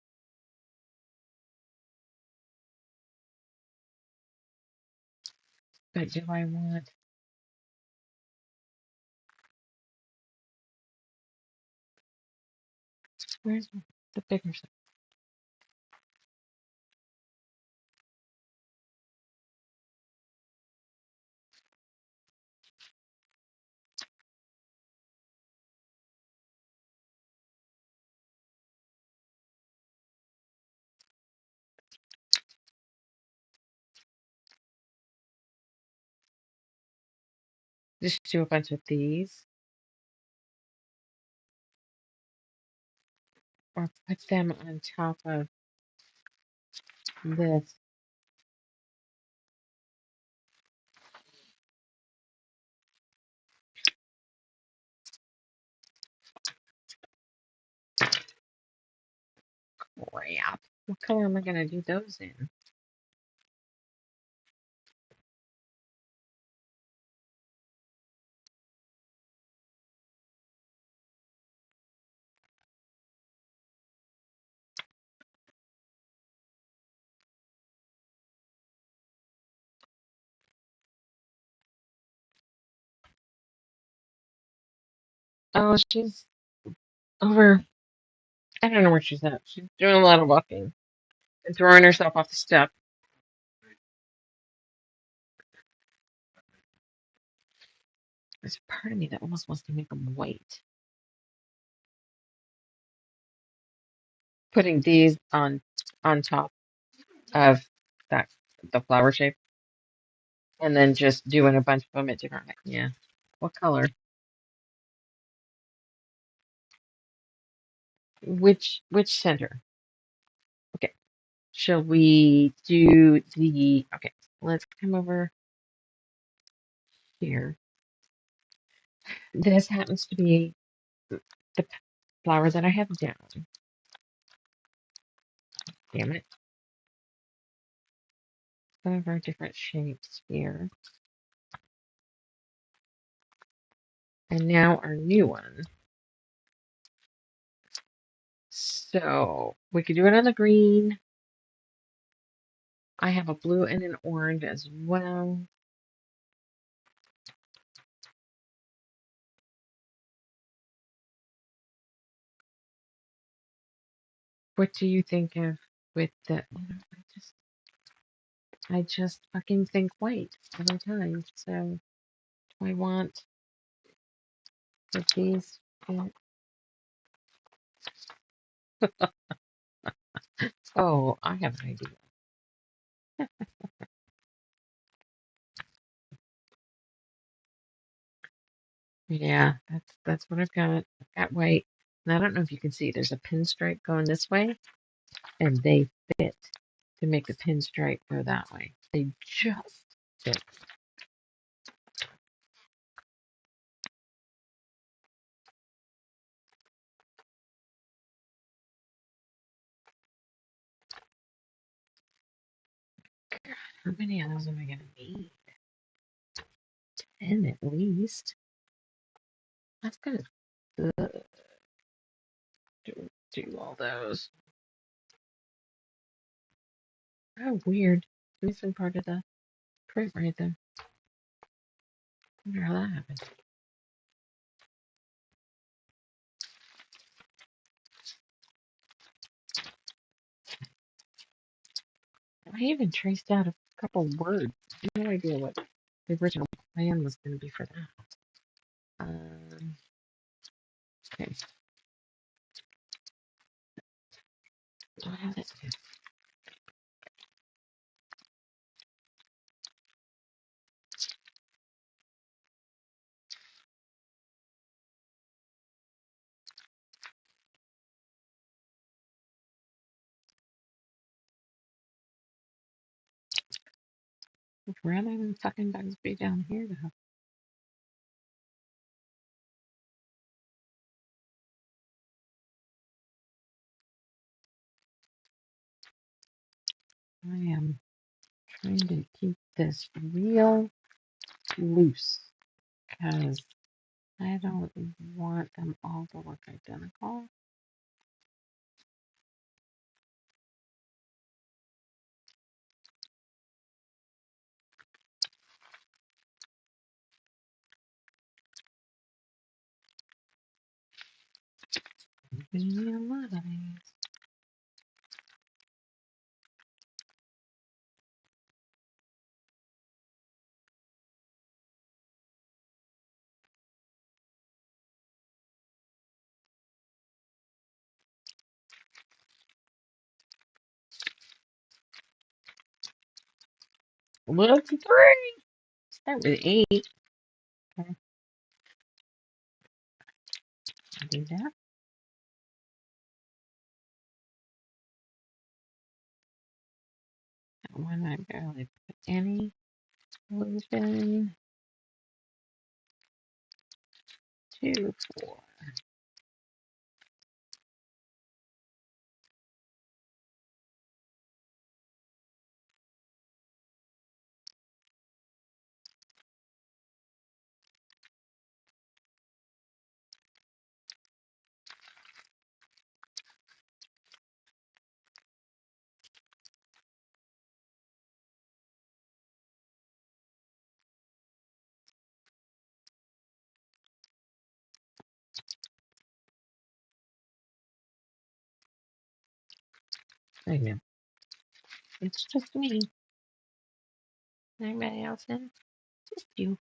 A: But do I want? Where's the bigger stuff? Just do a bunch of these, or put them on top of this. Crap. What color am I gonna do those in? Oh, she's over. I don't know where she's at. She's doing a lot of walking and throwing herself off the step. There's a part of me that almost wants to make them white. Putting these on top of that the flower shape, and then just doing a bunch of them at different. Yeah. What color? Which center? Okay. Shall we do the? Okay. Let's come over here. This happens to be the flower that I have down. Damn it. Some of our different shapes here. And now our new one. So we could do it on the green. I have a blue and an orange as well. What do you think of with the, I just fucking think white every time. So do I want with these? Oh, I have an idea. Yeah, that's what I've got. I've got white. And I don't know if you can see, there's a pinstripe going this way, and they fit to make the pinstripe go that way. They just fit. How many of those am I gonna need? 10 at least. That's gonna do all those. Oh, weird. Missing part of the print right there. Wonder how that happened. I even traced out a couple words. No idea what the original plan was going to be for that. Okay. Do I have that? Rather than fucking bugs be down here, though. I am trying to keep this real loose because I don't want them all to look identical. There's gonna be a lot of these. Look, 3. Start with 8. Okay, I'll do that. That one I barely put any illusion. 2, 4. I know. It's just me. Anybody else in? Just you.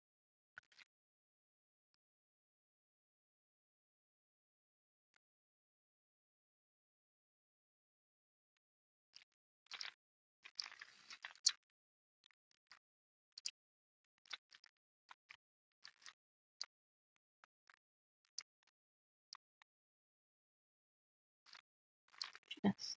A: Yes.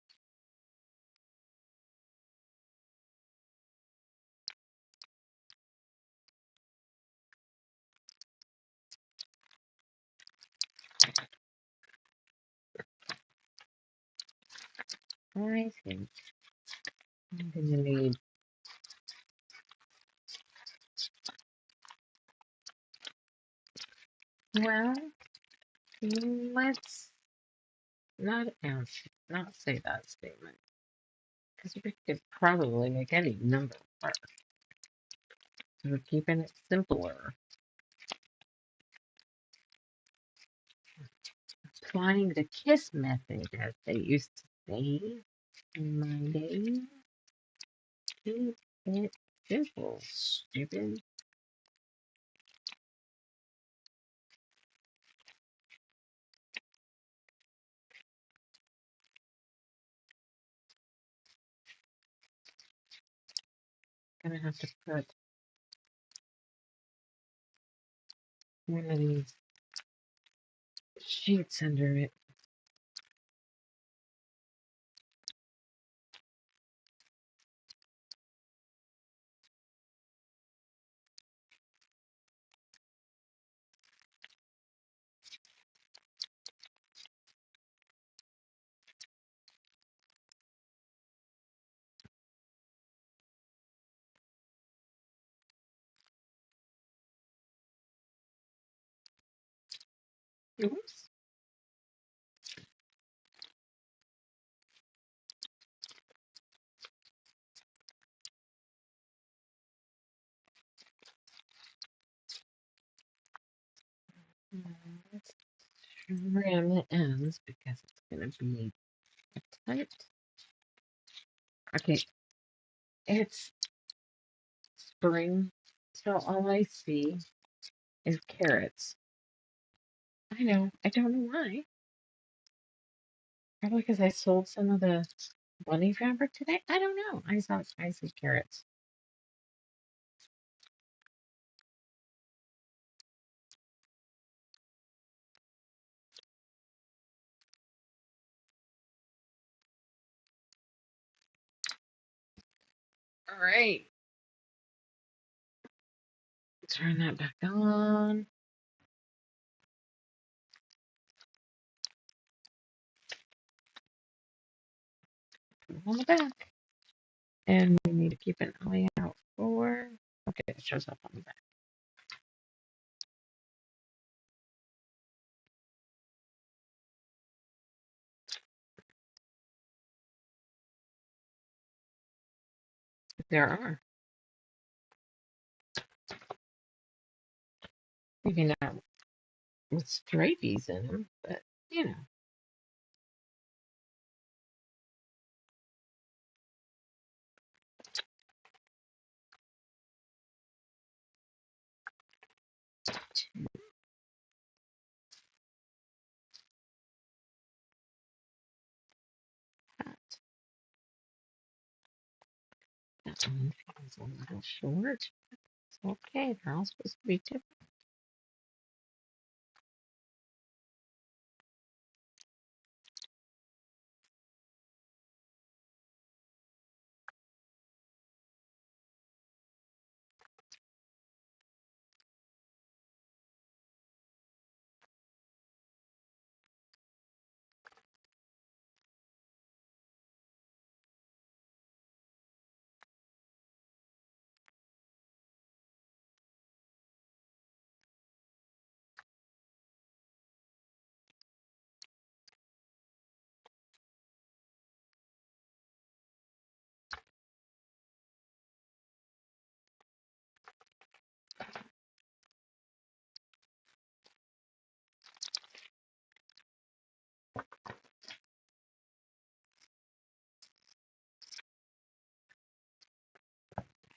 A: I think I'm gonna need. Well, let's not say that statement because we could probably make any number work. We're keeping it simpler. Applying the KISS method, as they used to say in my day. Keep it simple, stupid. Gonna have to put one of these sheets under it. Oops. Let's trim the ends because it's gonna be tight. Okay, it's spring, so all I see is carrots. I know, I don't know why. Probably because I sold some of the bunny fabric today. I don't know. I see carrots. All right, turn that back on. Put it on the back. And we need to keep an eye out for. Okay, it shows up on the back. There are. Maybe not with stripies in them, but you know. That one feels a little short. It's okay. They're all supposed to be different.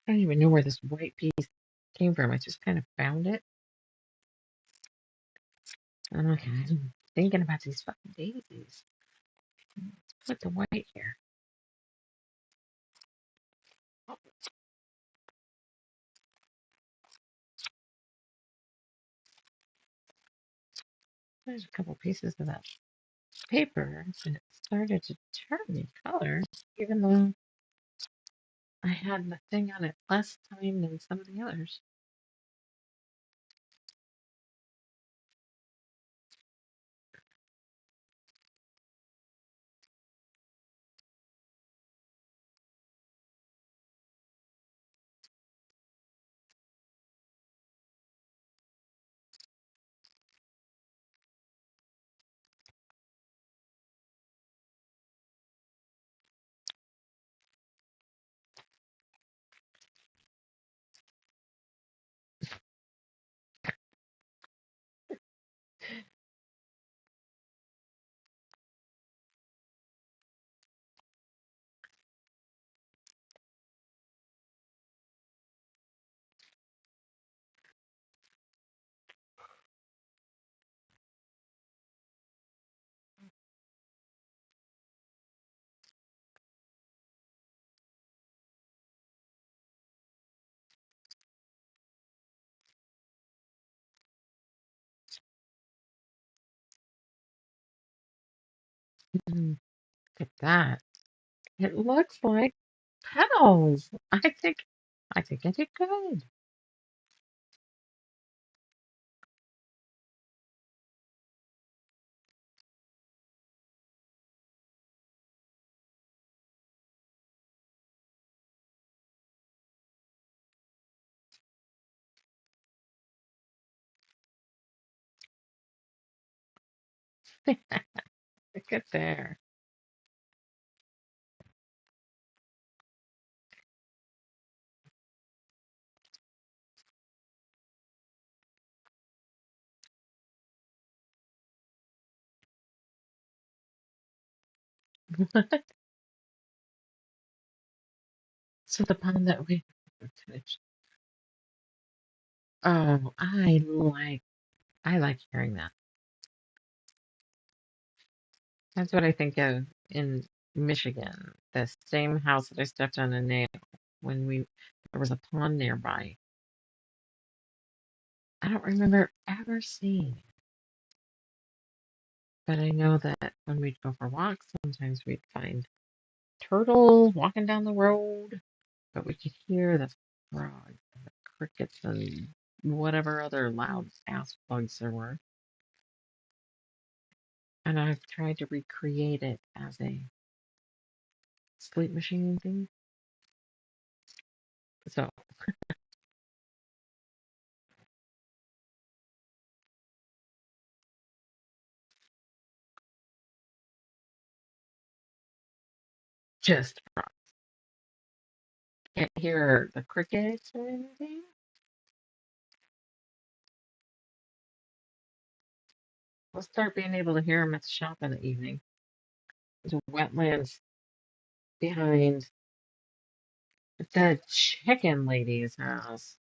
A: I don't even know where this white piece came from. I just kind of found it. I'm like, I'm thinking about these fucking daisies. Let's put the white here. Oh, there's a couple pieces of that paper, and it started to turn color, even though I had the thing on it less time than some of the others. Look at that. It looks like petals. I think I did good. Look at there. So the pond that we finished. Oh, I like hearing that. That's what I think of in Michigan. The same house that I stepped on a nail when there was a pond nearby. I don't remember ever seeing it, but I know that when we'd go for walks, sometimes we'd find turtles walking down the road, but we could hear the frogs and the crickets and whatever other loud ass bugs there were. And I've tried to recreate it as a sleep machine thing. So just can't hear the crickets or anything. We'll start being able to hear them at the shop in the evening. There's wetlands behind the chicken lady's house.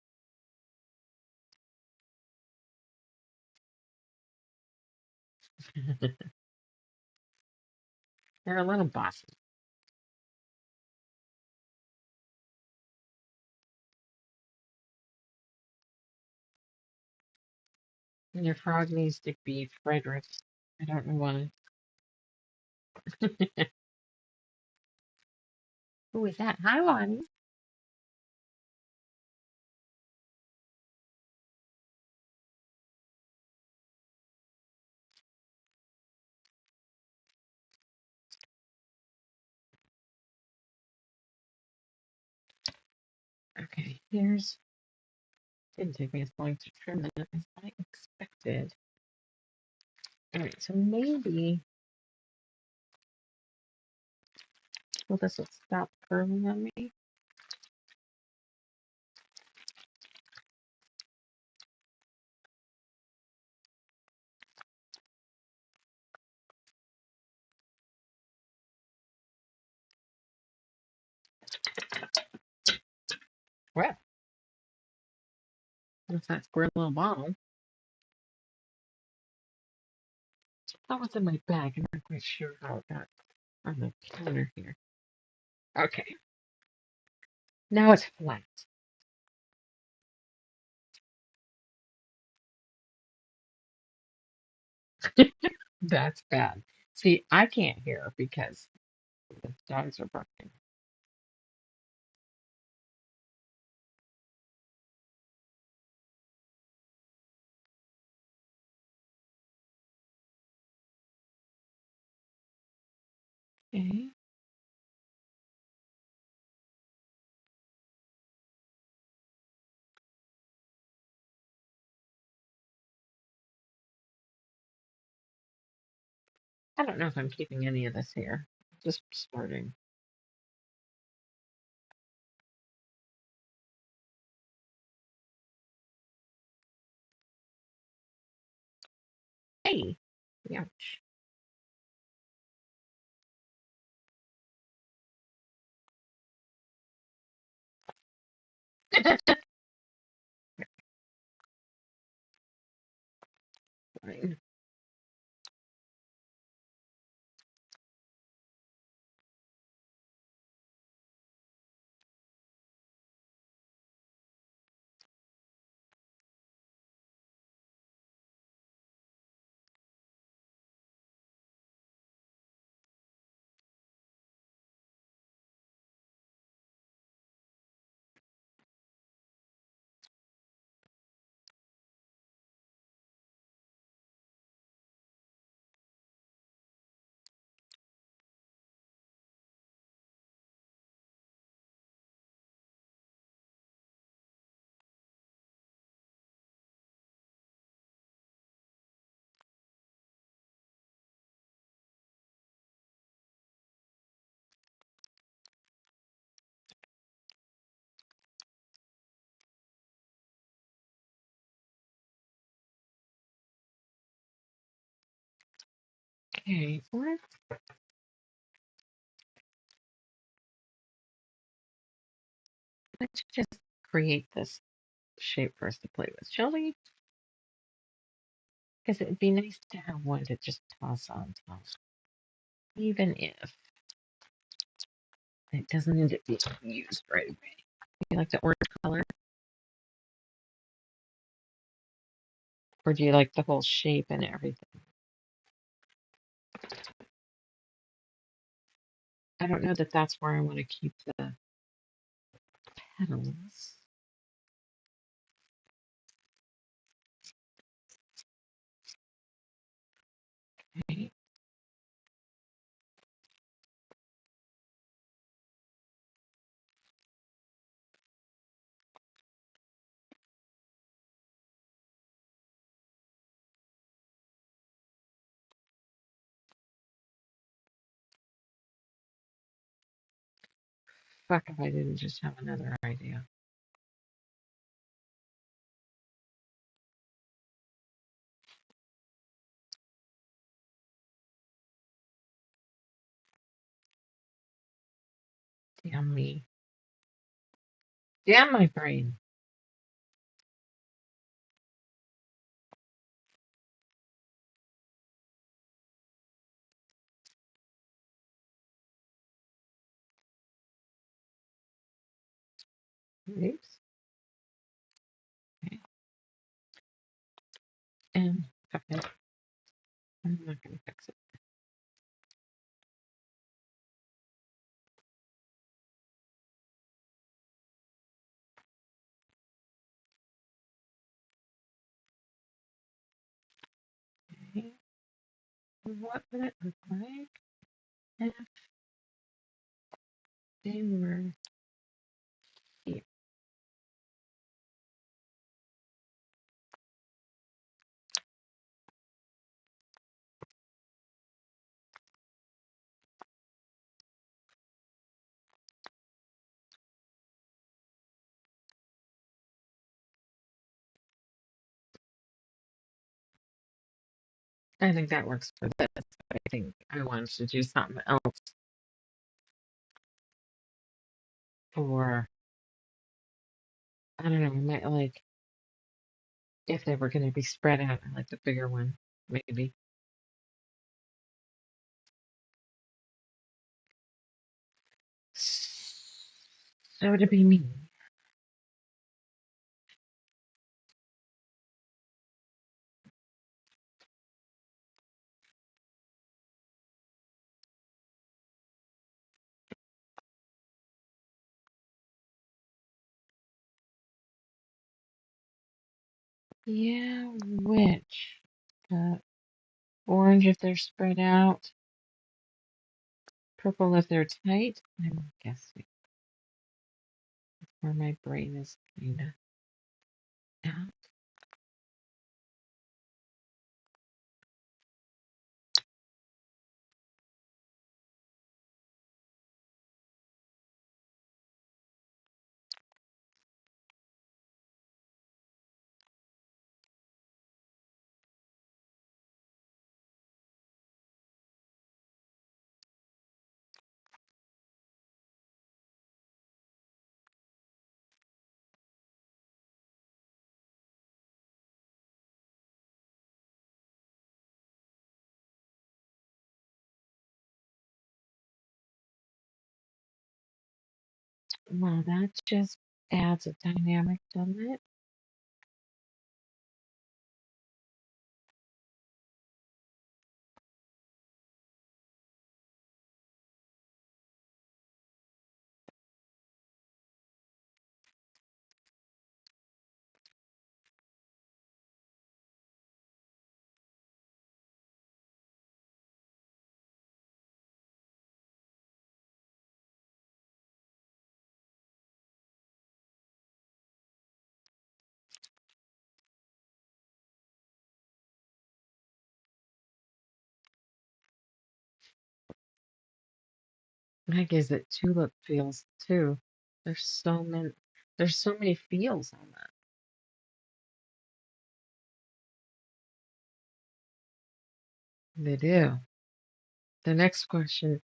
A: They're a little bossy. And your frog needs to be Frederick. I don't know why. Who is that? Hi, Lonnie. Okay, here's. Didn't take me as long to trim that as I expected. All right, so maybe well, this will stop curling on me. Well, what's that square little ball? That was in my bag. I'm not quite sure how it got on the counter here. Okay, now it's flat. That's bad. See, I can't hear because the dogs are barking. Okay. I don't know if I'm keeping any of this here. Just starting. Hey, ouch. Fine. Okay, let's just create this shape for us to play with, shall we? Because it would be nice to have one to just toss on top, even if it doesn't end up being used right away. Do you like the orange color, or do you like the whole shape and everything? I don't know that that's where I want to keep the petals. Okay. Fuck if I didn't just have another idea. Damn me. Damn my brain. Oops. Okay. And fuck it. I'm not gonna fix it. Okay. What would it look like if they were here? I think that works for this. I think I wanted to do something else for I don't know. I might like if they were going to be spread out. I like the bigger one, maybe. So to be me. Yeah, which? Orange if they're spread out. Purple if they're tight. I'm guessing where my brain is kind of at. Well, that just adds a dynamic, doesn't it? That gives it tulip feels too. There's so many. There's so many feels on that. They do. The next question.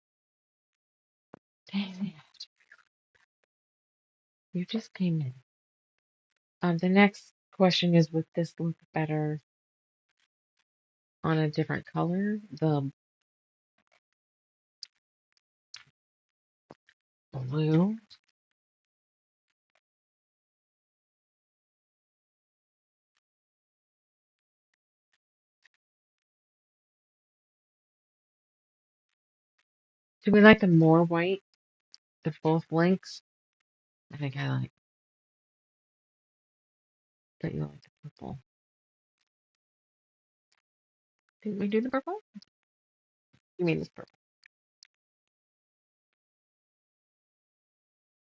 A: Dang, you just came in. The next question is, would this look better on a different color? The blue. Do we like the more white? The both links? I think I like that you like the purple. Didn't we do the purple? You mean this purple?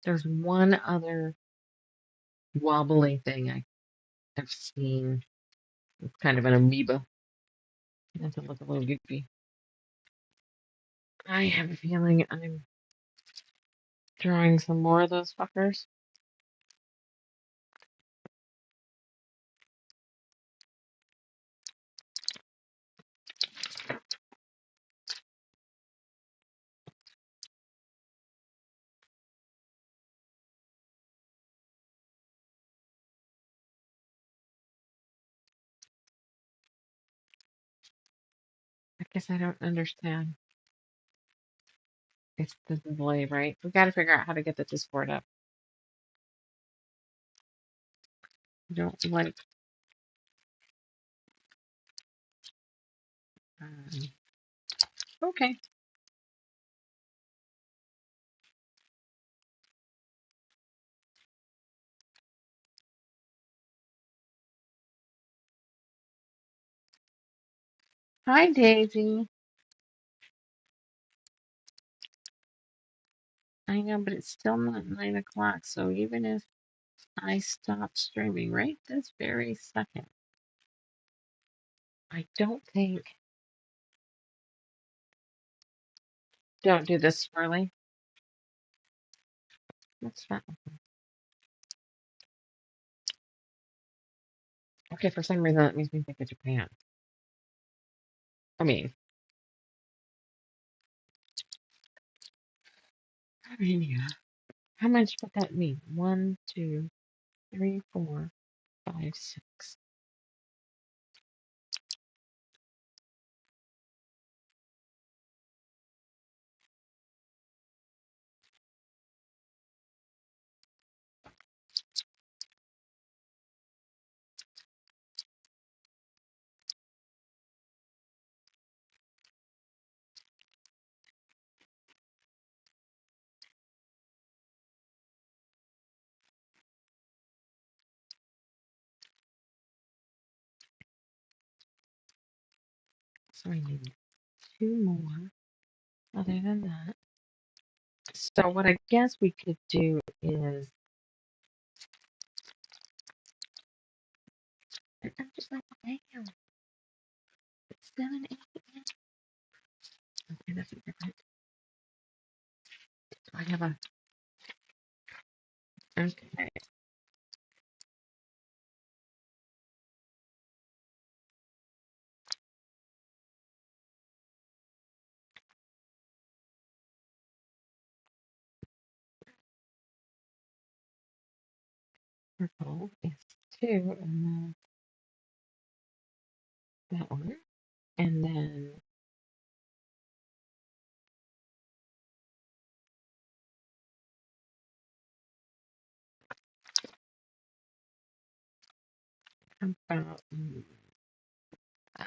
A: There's one other wobbly thing I've seen. It's kind of an amoeba. It doesn't look a little goofy. I have a feeling I'm drawing some more of those fuckers. I guess I don't understand. It's the display, right? We got to figure out how to get the Discord up. I don't like. Okay. Hi, Daisy. I know, but it's still not 9 o'clock. So even if I stop streaming right this very second, I don't think. Don't do this swirly. That's fine. Okay, for some reason that makes me think of Japan. I mean, yeah. How much would that mean? One, two. 3, 4, 5, 6. So I need 2 more other than that. So what I guess we could do is I'm just like, damn, it's 7, 8. Okay, that's a different. I have a okay. Purple is 2, and then that one, and then about uh,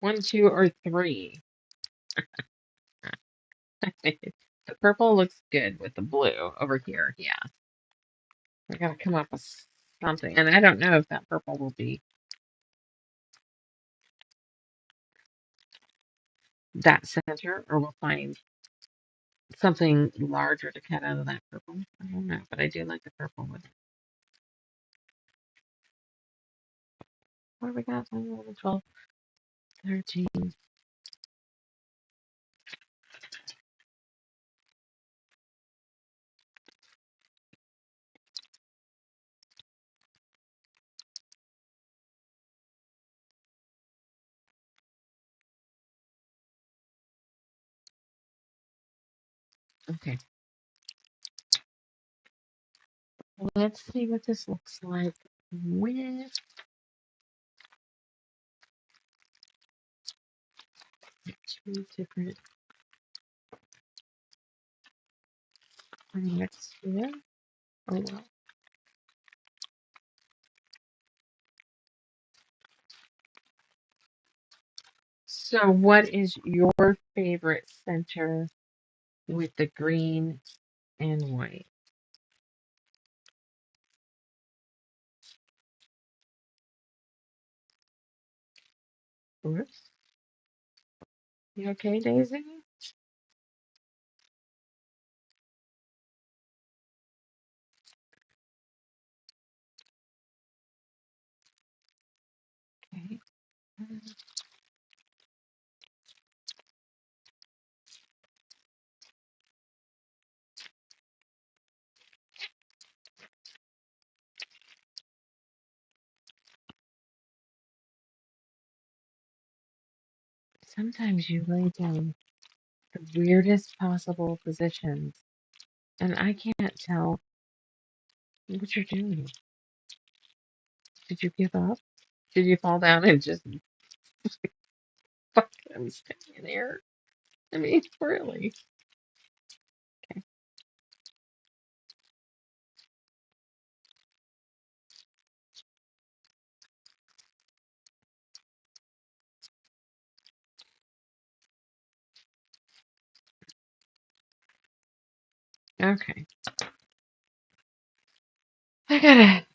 A: 1, 2, or 3. The purple looks good with the blue over here. Yeah, we gotta come up with something, and I don't know if that purple will be that center, or we'll find something larger to cut out of that purple. I don't know, but I do like the purple with it. What do we got? 11, 12, 13. Okay, let's see what this looks like with 2 different next here. Oh well. So, what is your favorite center with the green and white? Oops. You okay, Daisy? Okay. Sometimes you lay down the weirdest possible positions, and I can't tell what you're doing. Did you give up? Did you fall down and just fuck? I'm staying here. I mean, really. Okay. I gotta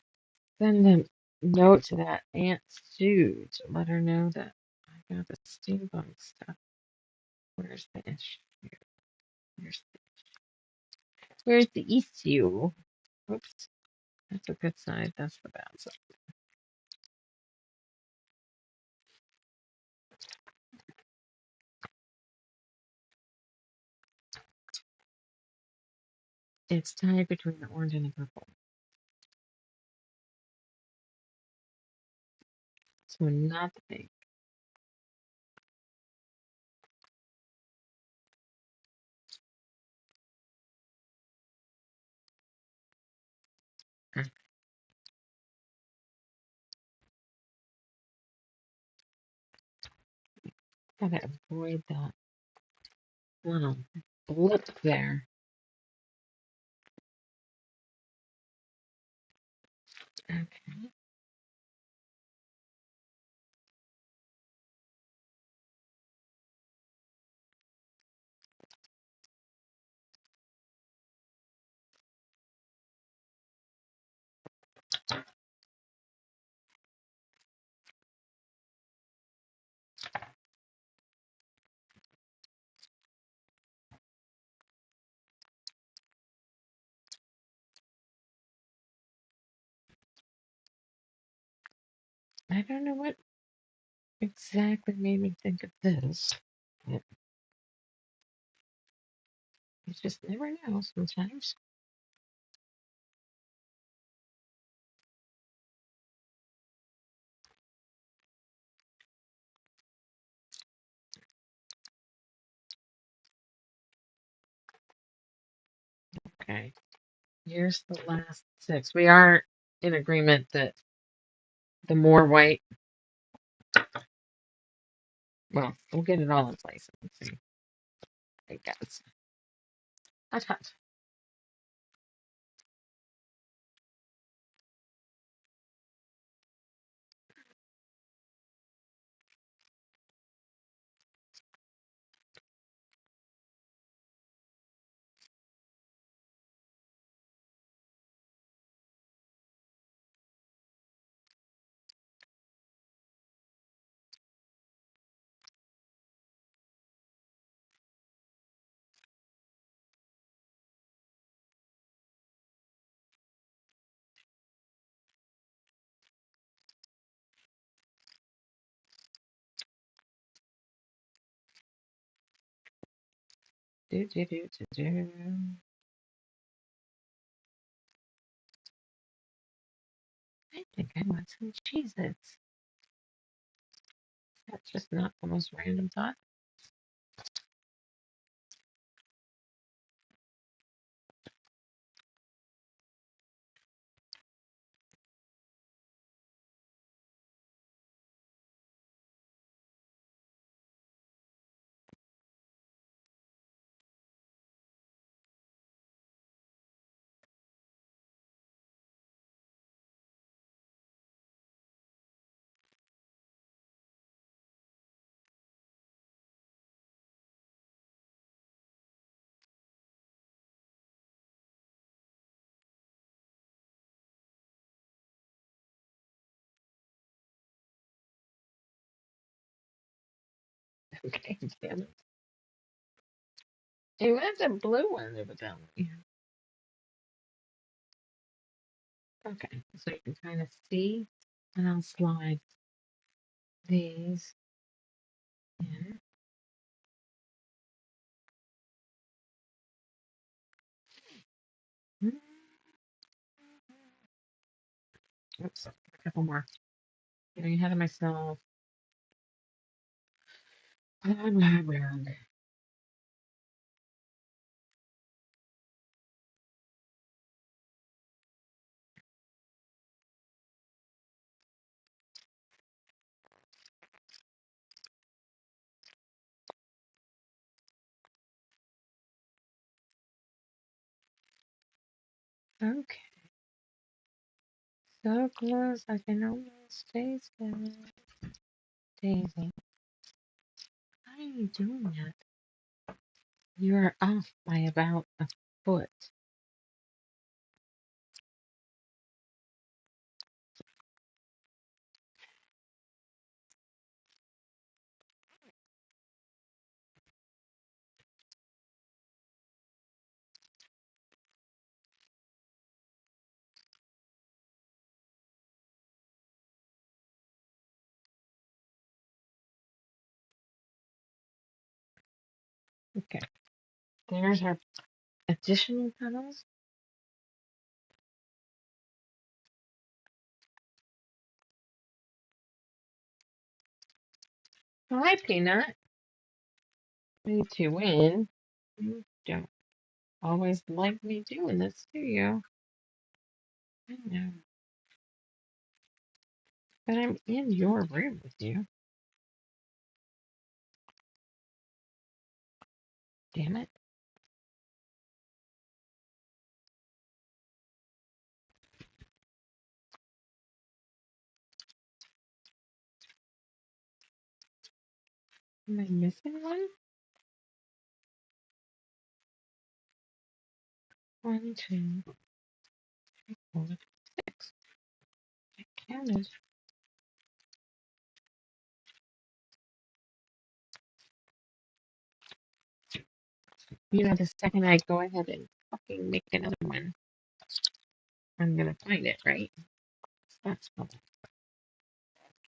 A: send a note to that Aunt Sue to let her know that I got the steampunk stuff. Where's the issue? Where's where's the issue? Oops. That's a good side. That's the bad side. It's tied between the orange and the purple. So not the pink. I gotta avoid that little blip there. Okay. I don't know what exactly made me think of this. But you just never know sometimes. Okay. Here's the last six. We are in agreement that the more white, well, we'll get it all in place. Let's see. I guess. Hot, hot. Do, do, do, do, do. I think I want some Cheez-Its. That's just not the most random thought. Okay, damn it. Hey, where's the blue one evidently? Okay, so you can kind of see, and I'll slide these in. Mm, oops, a couple more. Getting ahead of myself. Blah, blah, blah. Okay, so close I can almost taste it. Daisy, how are you doing that? You're off by about a foot. Okay, there's our additional petals. Hi, Peanut. Ready to win. You don't always like me doing this, do you? I know, but I'm in your room with you. Damn it. Am I missing one? 1, 2, 4, 6. I counted. You know, the second I go ahead and fucking make another one, I'm gonna find it, right? That's how the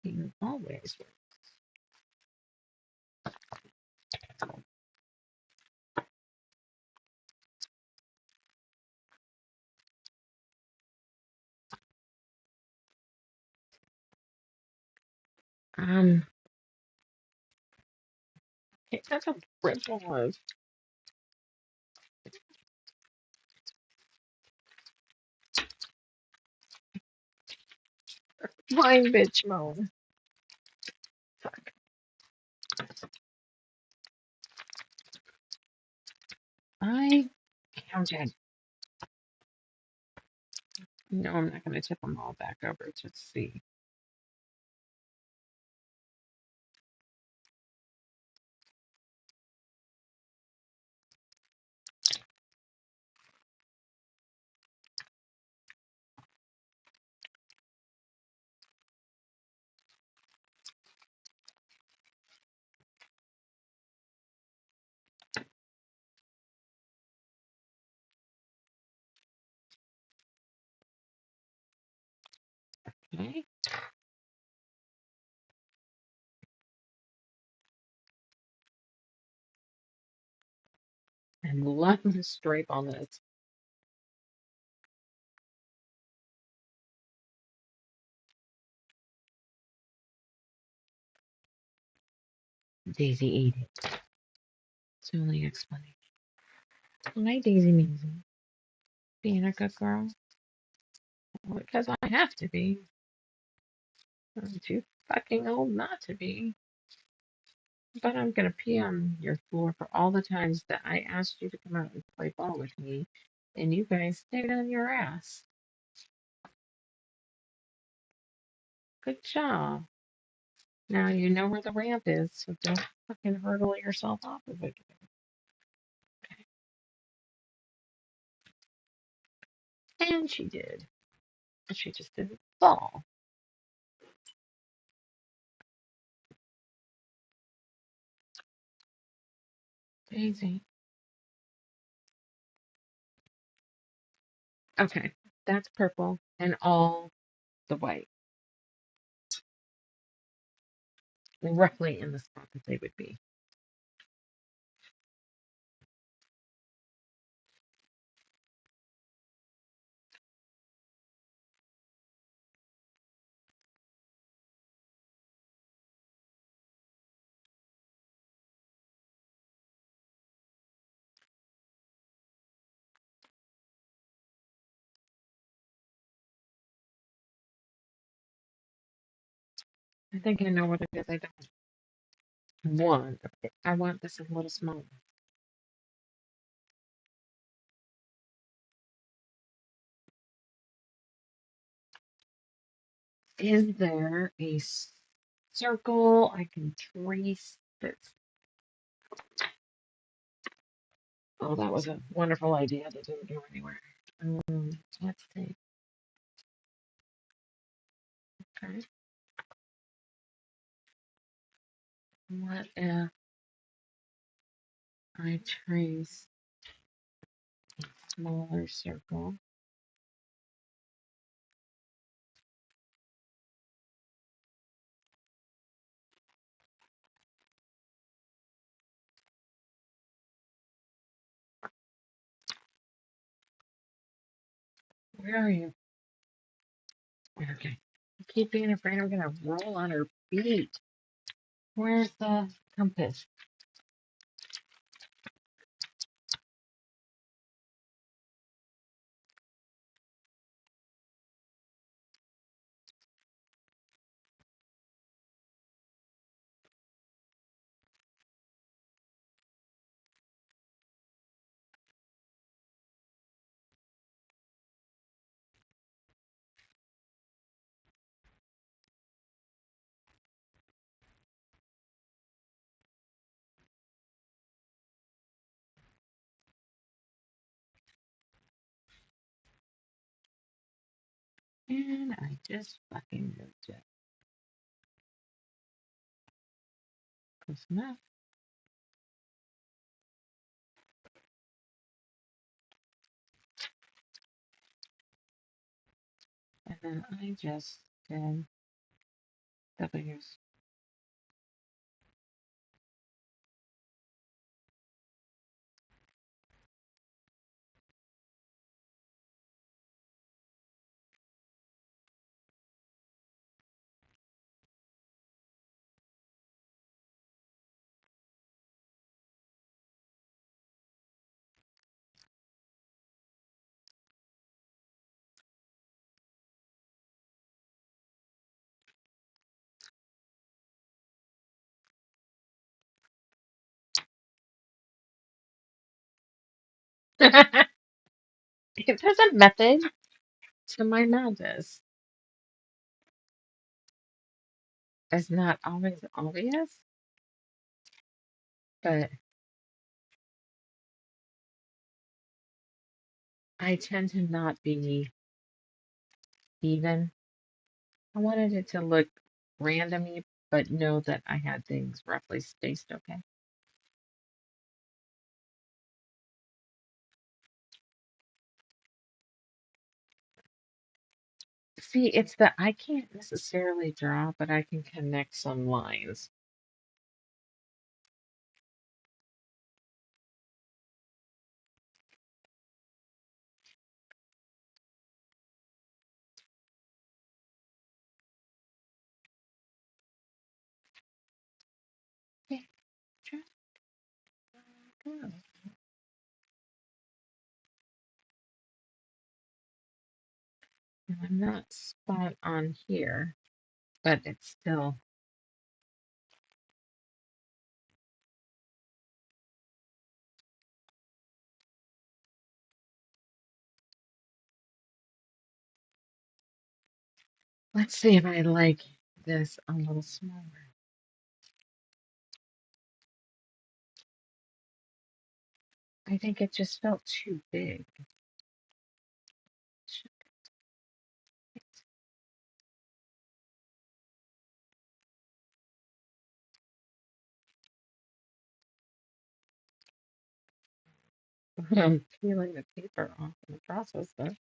A: fucking always works. Um, okay, that's a privilege. Fine, bitch mode. Fuck. I counted. No, I'm not gonna tip them all back over to see. Okay. And love the stripe on this. Daisy ate it. It's the only explanation. Hi, Daisy Measy. Being a good girl. Well, because I have to be. I'm too fucking old not to be. But I'm gonna pee on your floor for all the times that I asked you to come out and play ball with me, and you guys stayed on your ass. Good job. Now you know where the ramp is, so don't fucking hurdle yourself off of it. And she did. She just didn't fall. Daisy. Okay, that's purple and all the white. Roughly in the spot that they would be. I think I know what it is. I don't want. I want this a little smaller. Is there a circle I can trace that's. Oh, that was a wonderful idea that didn't go anywhere. Let's see. Okay. What if I trace a smaller circle? Where are you? Okay. I keep being afraid I'm gonna roll on her feet. Where's the compass? And I just fucking moved it. Close enough. And then I just did W's. If there's a method to my madness, it's not always obvious, but I tend to not be even. I wanted it to look randomy, but know that I had things roughly spaced okay. See, it's that I can't necessarily draw, but I can connect some lines. Okay, just go. And I'm not spot on here, but it's still. Let's see if I like this a little smaller. I think it just felt too big. I'm peeling the paper off in the process, though.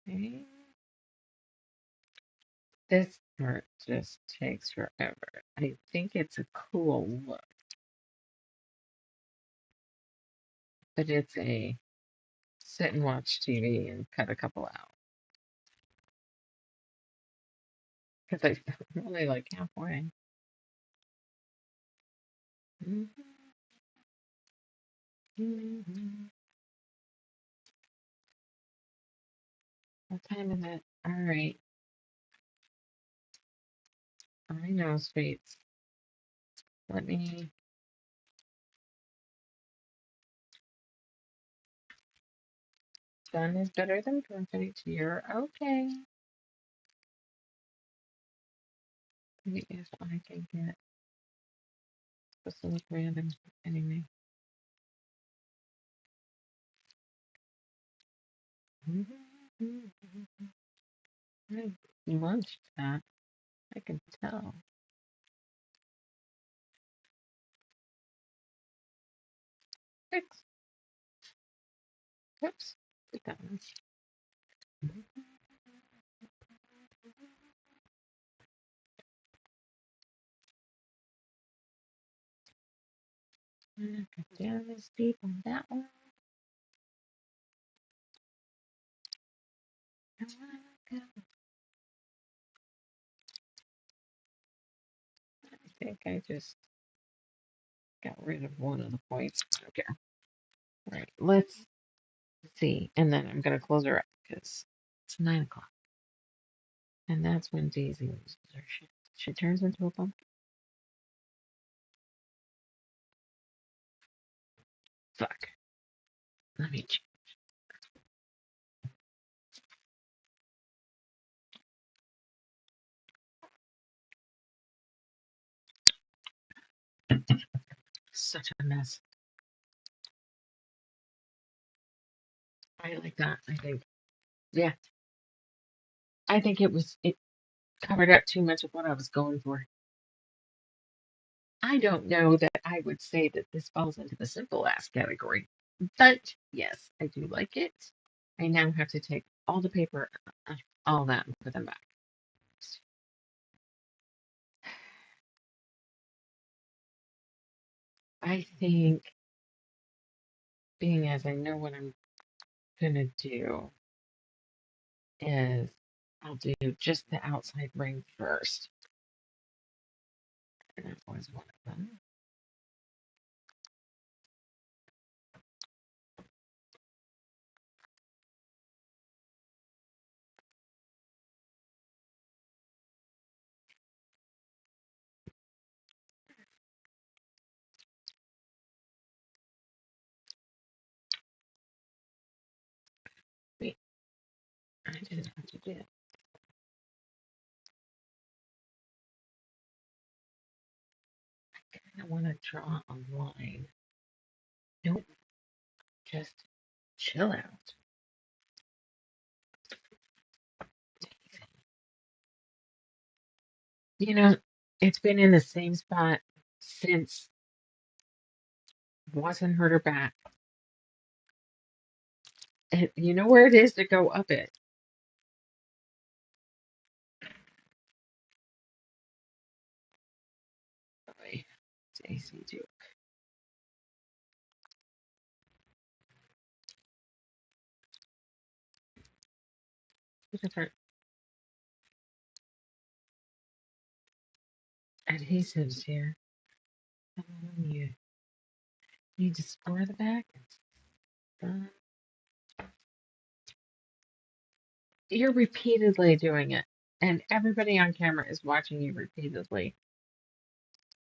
A: Okay. This part just takes forever. I think it's a cool look, but it's a sit and watch TV and cut a couple out. Because I'm only like halfway. What time is it? All right. I know, sweets. Let me. Done is better than perfect. You're okay. See if I can get supposed to look random anyway. I munched that. I can tell. Fix. Oops. Put that one. I'm gonna cut down this deep on that one. I think I just got rid of one of the points. Okay. All right. Let's see. And then I'm gonna close her up because it's 9 o'clock. And that's when Daisy loses her shit. She turns into a pumpkin. Fuck. Let me check. Such a mess. I like that, I think. Yeah. I think it covered up too much of what I was going for. I don't know that I would say that this falls into the simple ass category, but yes, I do like it. I now have to take all the paper, all that, and put them back. I think, being as I know what I'm gonna do, is I'll do just the outside ring first. And that was one of them. Wait, I didn't have to do it. I kind of want to draw a line. Nope, just chill out. You know, it's been in the same spot since wasn't hurt her back. And you know where it is to go up it. Boy, it's AC too. Different adhesives here. You need to score the back. You're repeatedly doing it, and everybody on camera is watching you repeatedly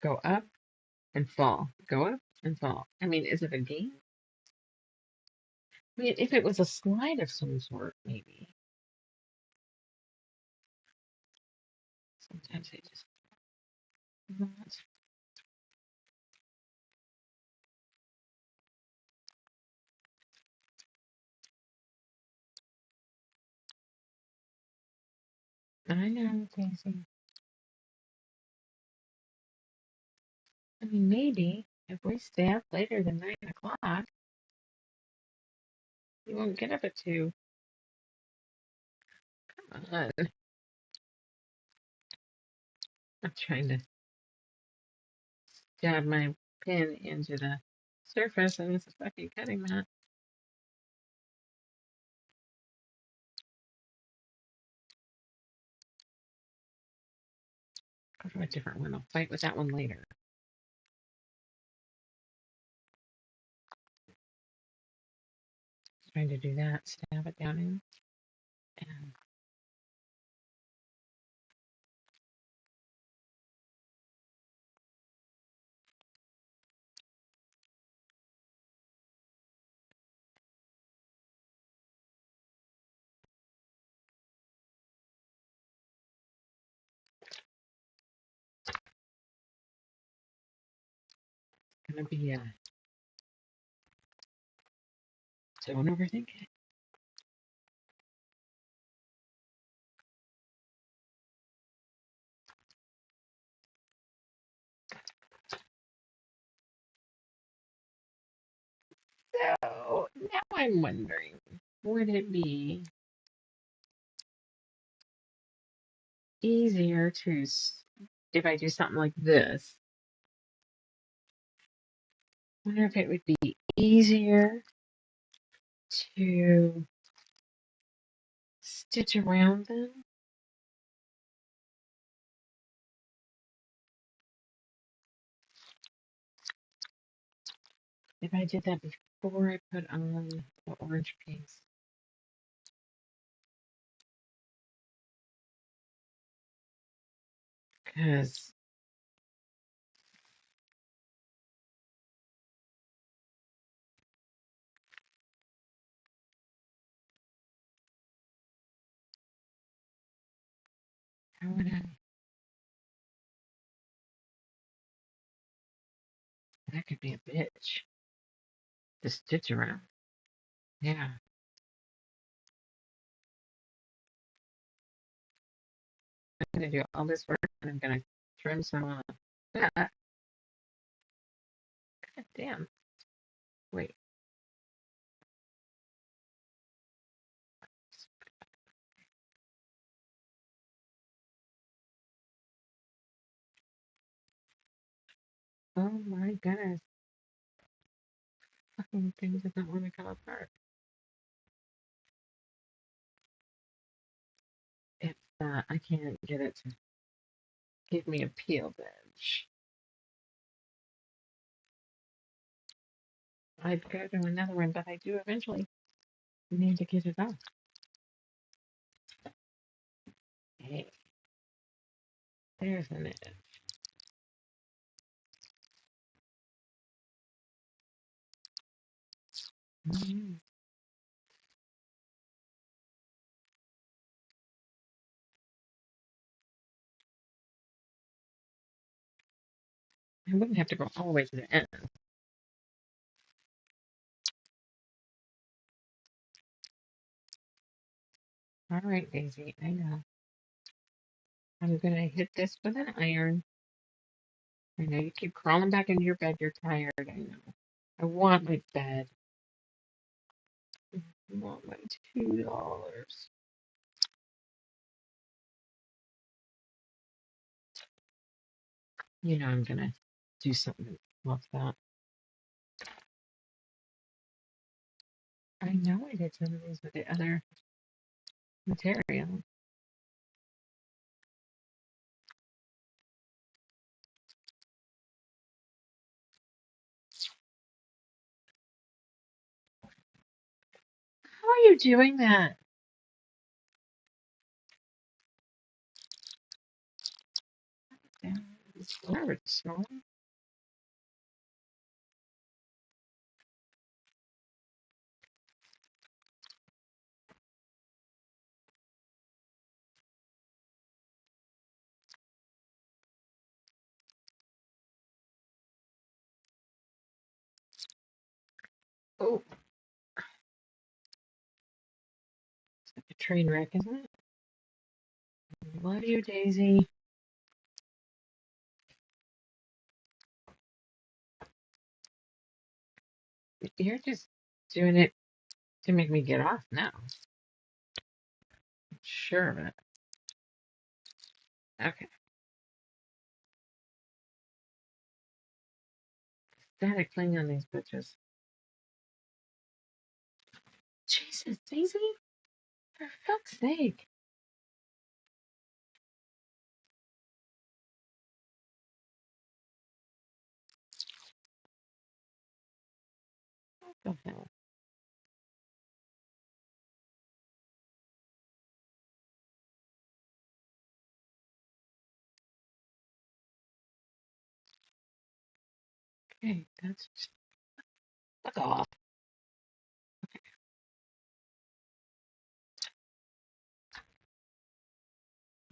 A: go up and fall, go up and fall. I mean, is it a game? I mean, if it was a slide of some sort, maybe. Sometimes I just not. I know, Casey. I mean, maybe if we stay up later than 9 o'clock, you won't get up at 2. Come on. I'm trying to jab my pin into the surface, and it's a fucking cutting mat. Go to a different one. I'll fight with that one later. Trying to do that, stab it down in, and it's gonna be a don't overthink it. So now I'm wondering, would it be easier to, if I do something like this, I wonder if it would be easier to stitch around them if I did that before I put on the orange piece. Because How would I? That could be a bitch to stitch around. Yeah. I'm gonna do all this work and I'm gonna trim some off. Ah, God damn. Wait. Oh my goodness. Fucking thing doesn't want to come apart. It's I can't get it to give me a peeled edge. I'd go to another one, but I do eventually need to get it off. Hey, there's an edge. Mm. I wouldn't have to go all the way to the end. All right, Daisy, I know. I'm gonna hit this with an iron. I know you keep crawling back into your bed. You're tired. I know. I want my bed. I want my $2. You know I'm gonna do something like that. I know I did some of these with the other material. How are you doing that? Yeah, it's small. Oh, it's like a train wreck, isn't it? Love you, Daisy. You're just doing it to make me get off now. Sure of it. Okay. Static cling on these bitches. Jesus, Daisy, for fuck's sake. What the hell? Okay, that's just fuck off.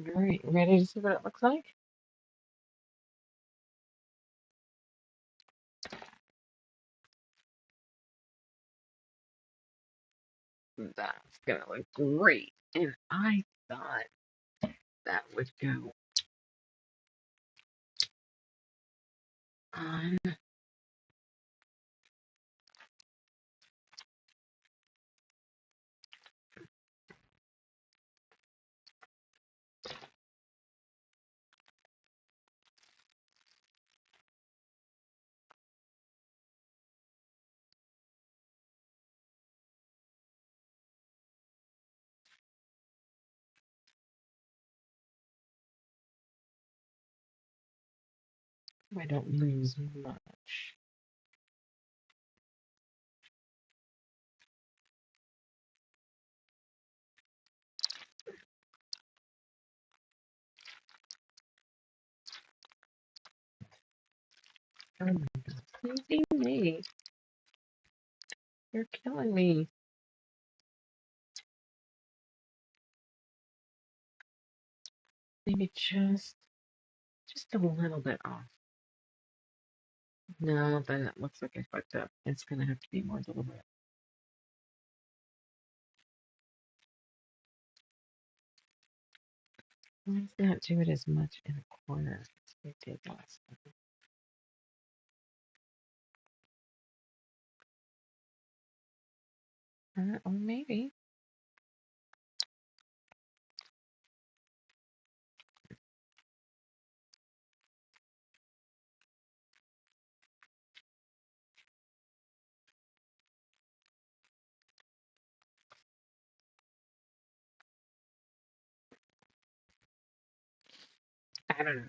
A: All right, ready to see what it looks like? That's gonna look great. And I thought that would go on. I don't lose much. Oh my god. Sneaky me. You're killing me. maybe just a little bit off. No, then it looks like I fucked up. It's gonna have to be more deliberate. Let's not do it as much in a corner as we did last time. Or maybe. I don't know.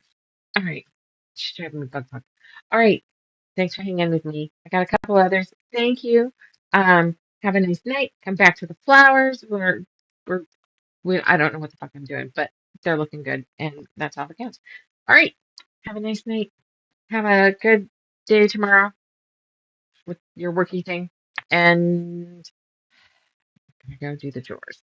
A: All right. She's driving me bug. All right. Thanks for hanging with me. I got a couple others. Thank you. Have a nice night. Come back to the flowers. We're I don't know what the fuck I'm doing, but they're looking good, and that's all that counts. All right. Have a nice night. Have a good day tomorrow with your worky thing, and I'm gonna go do the chores.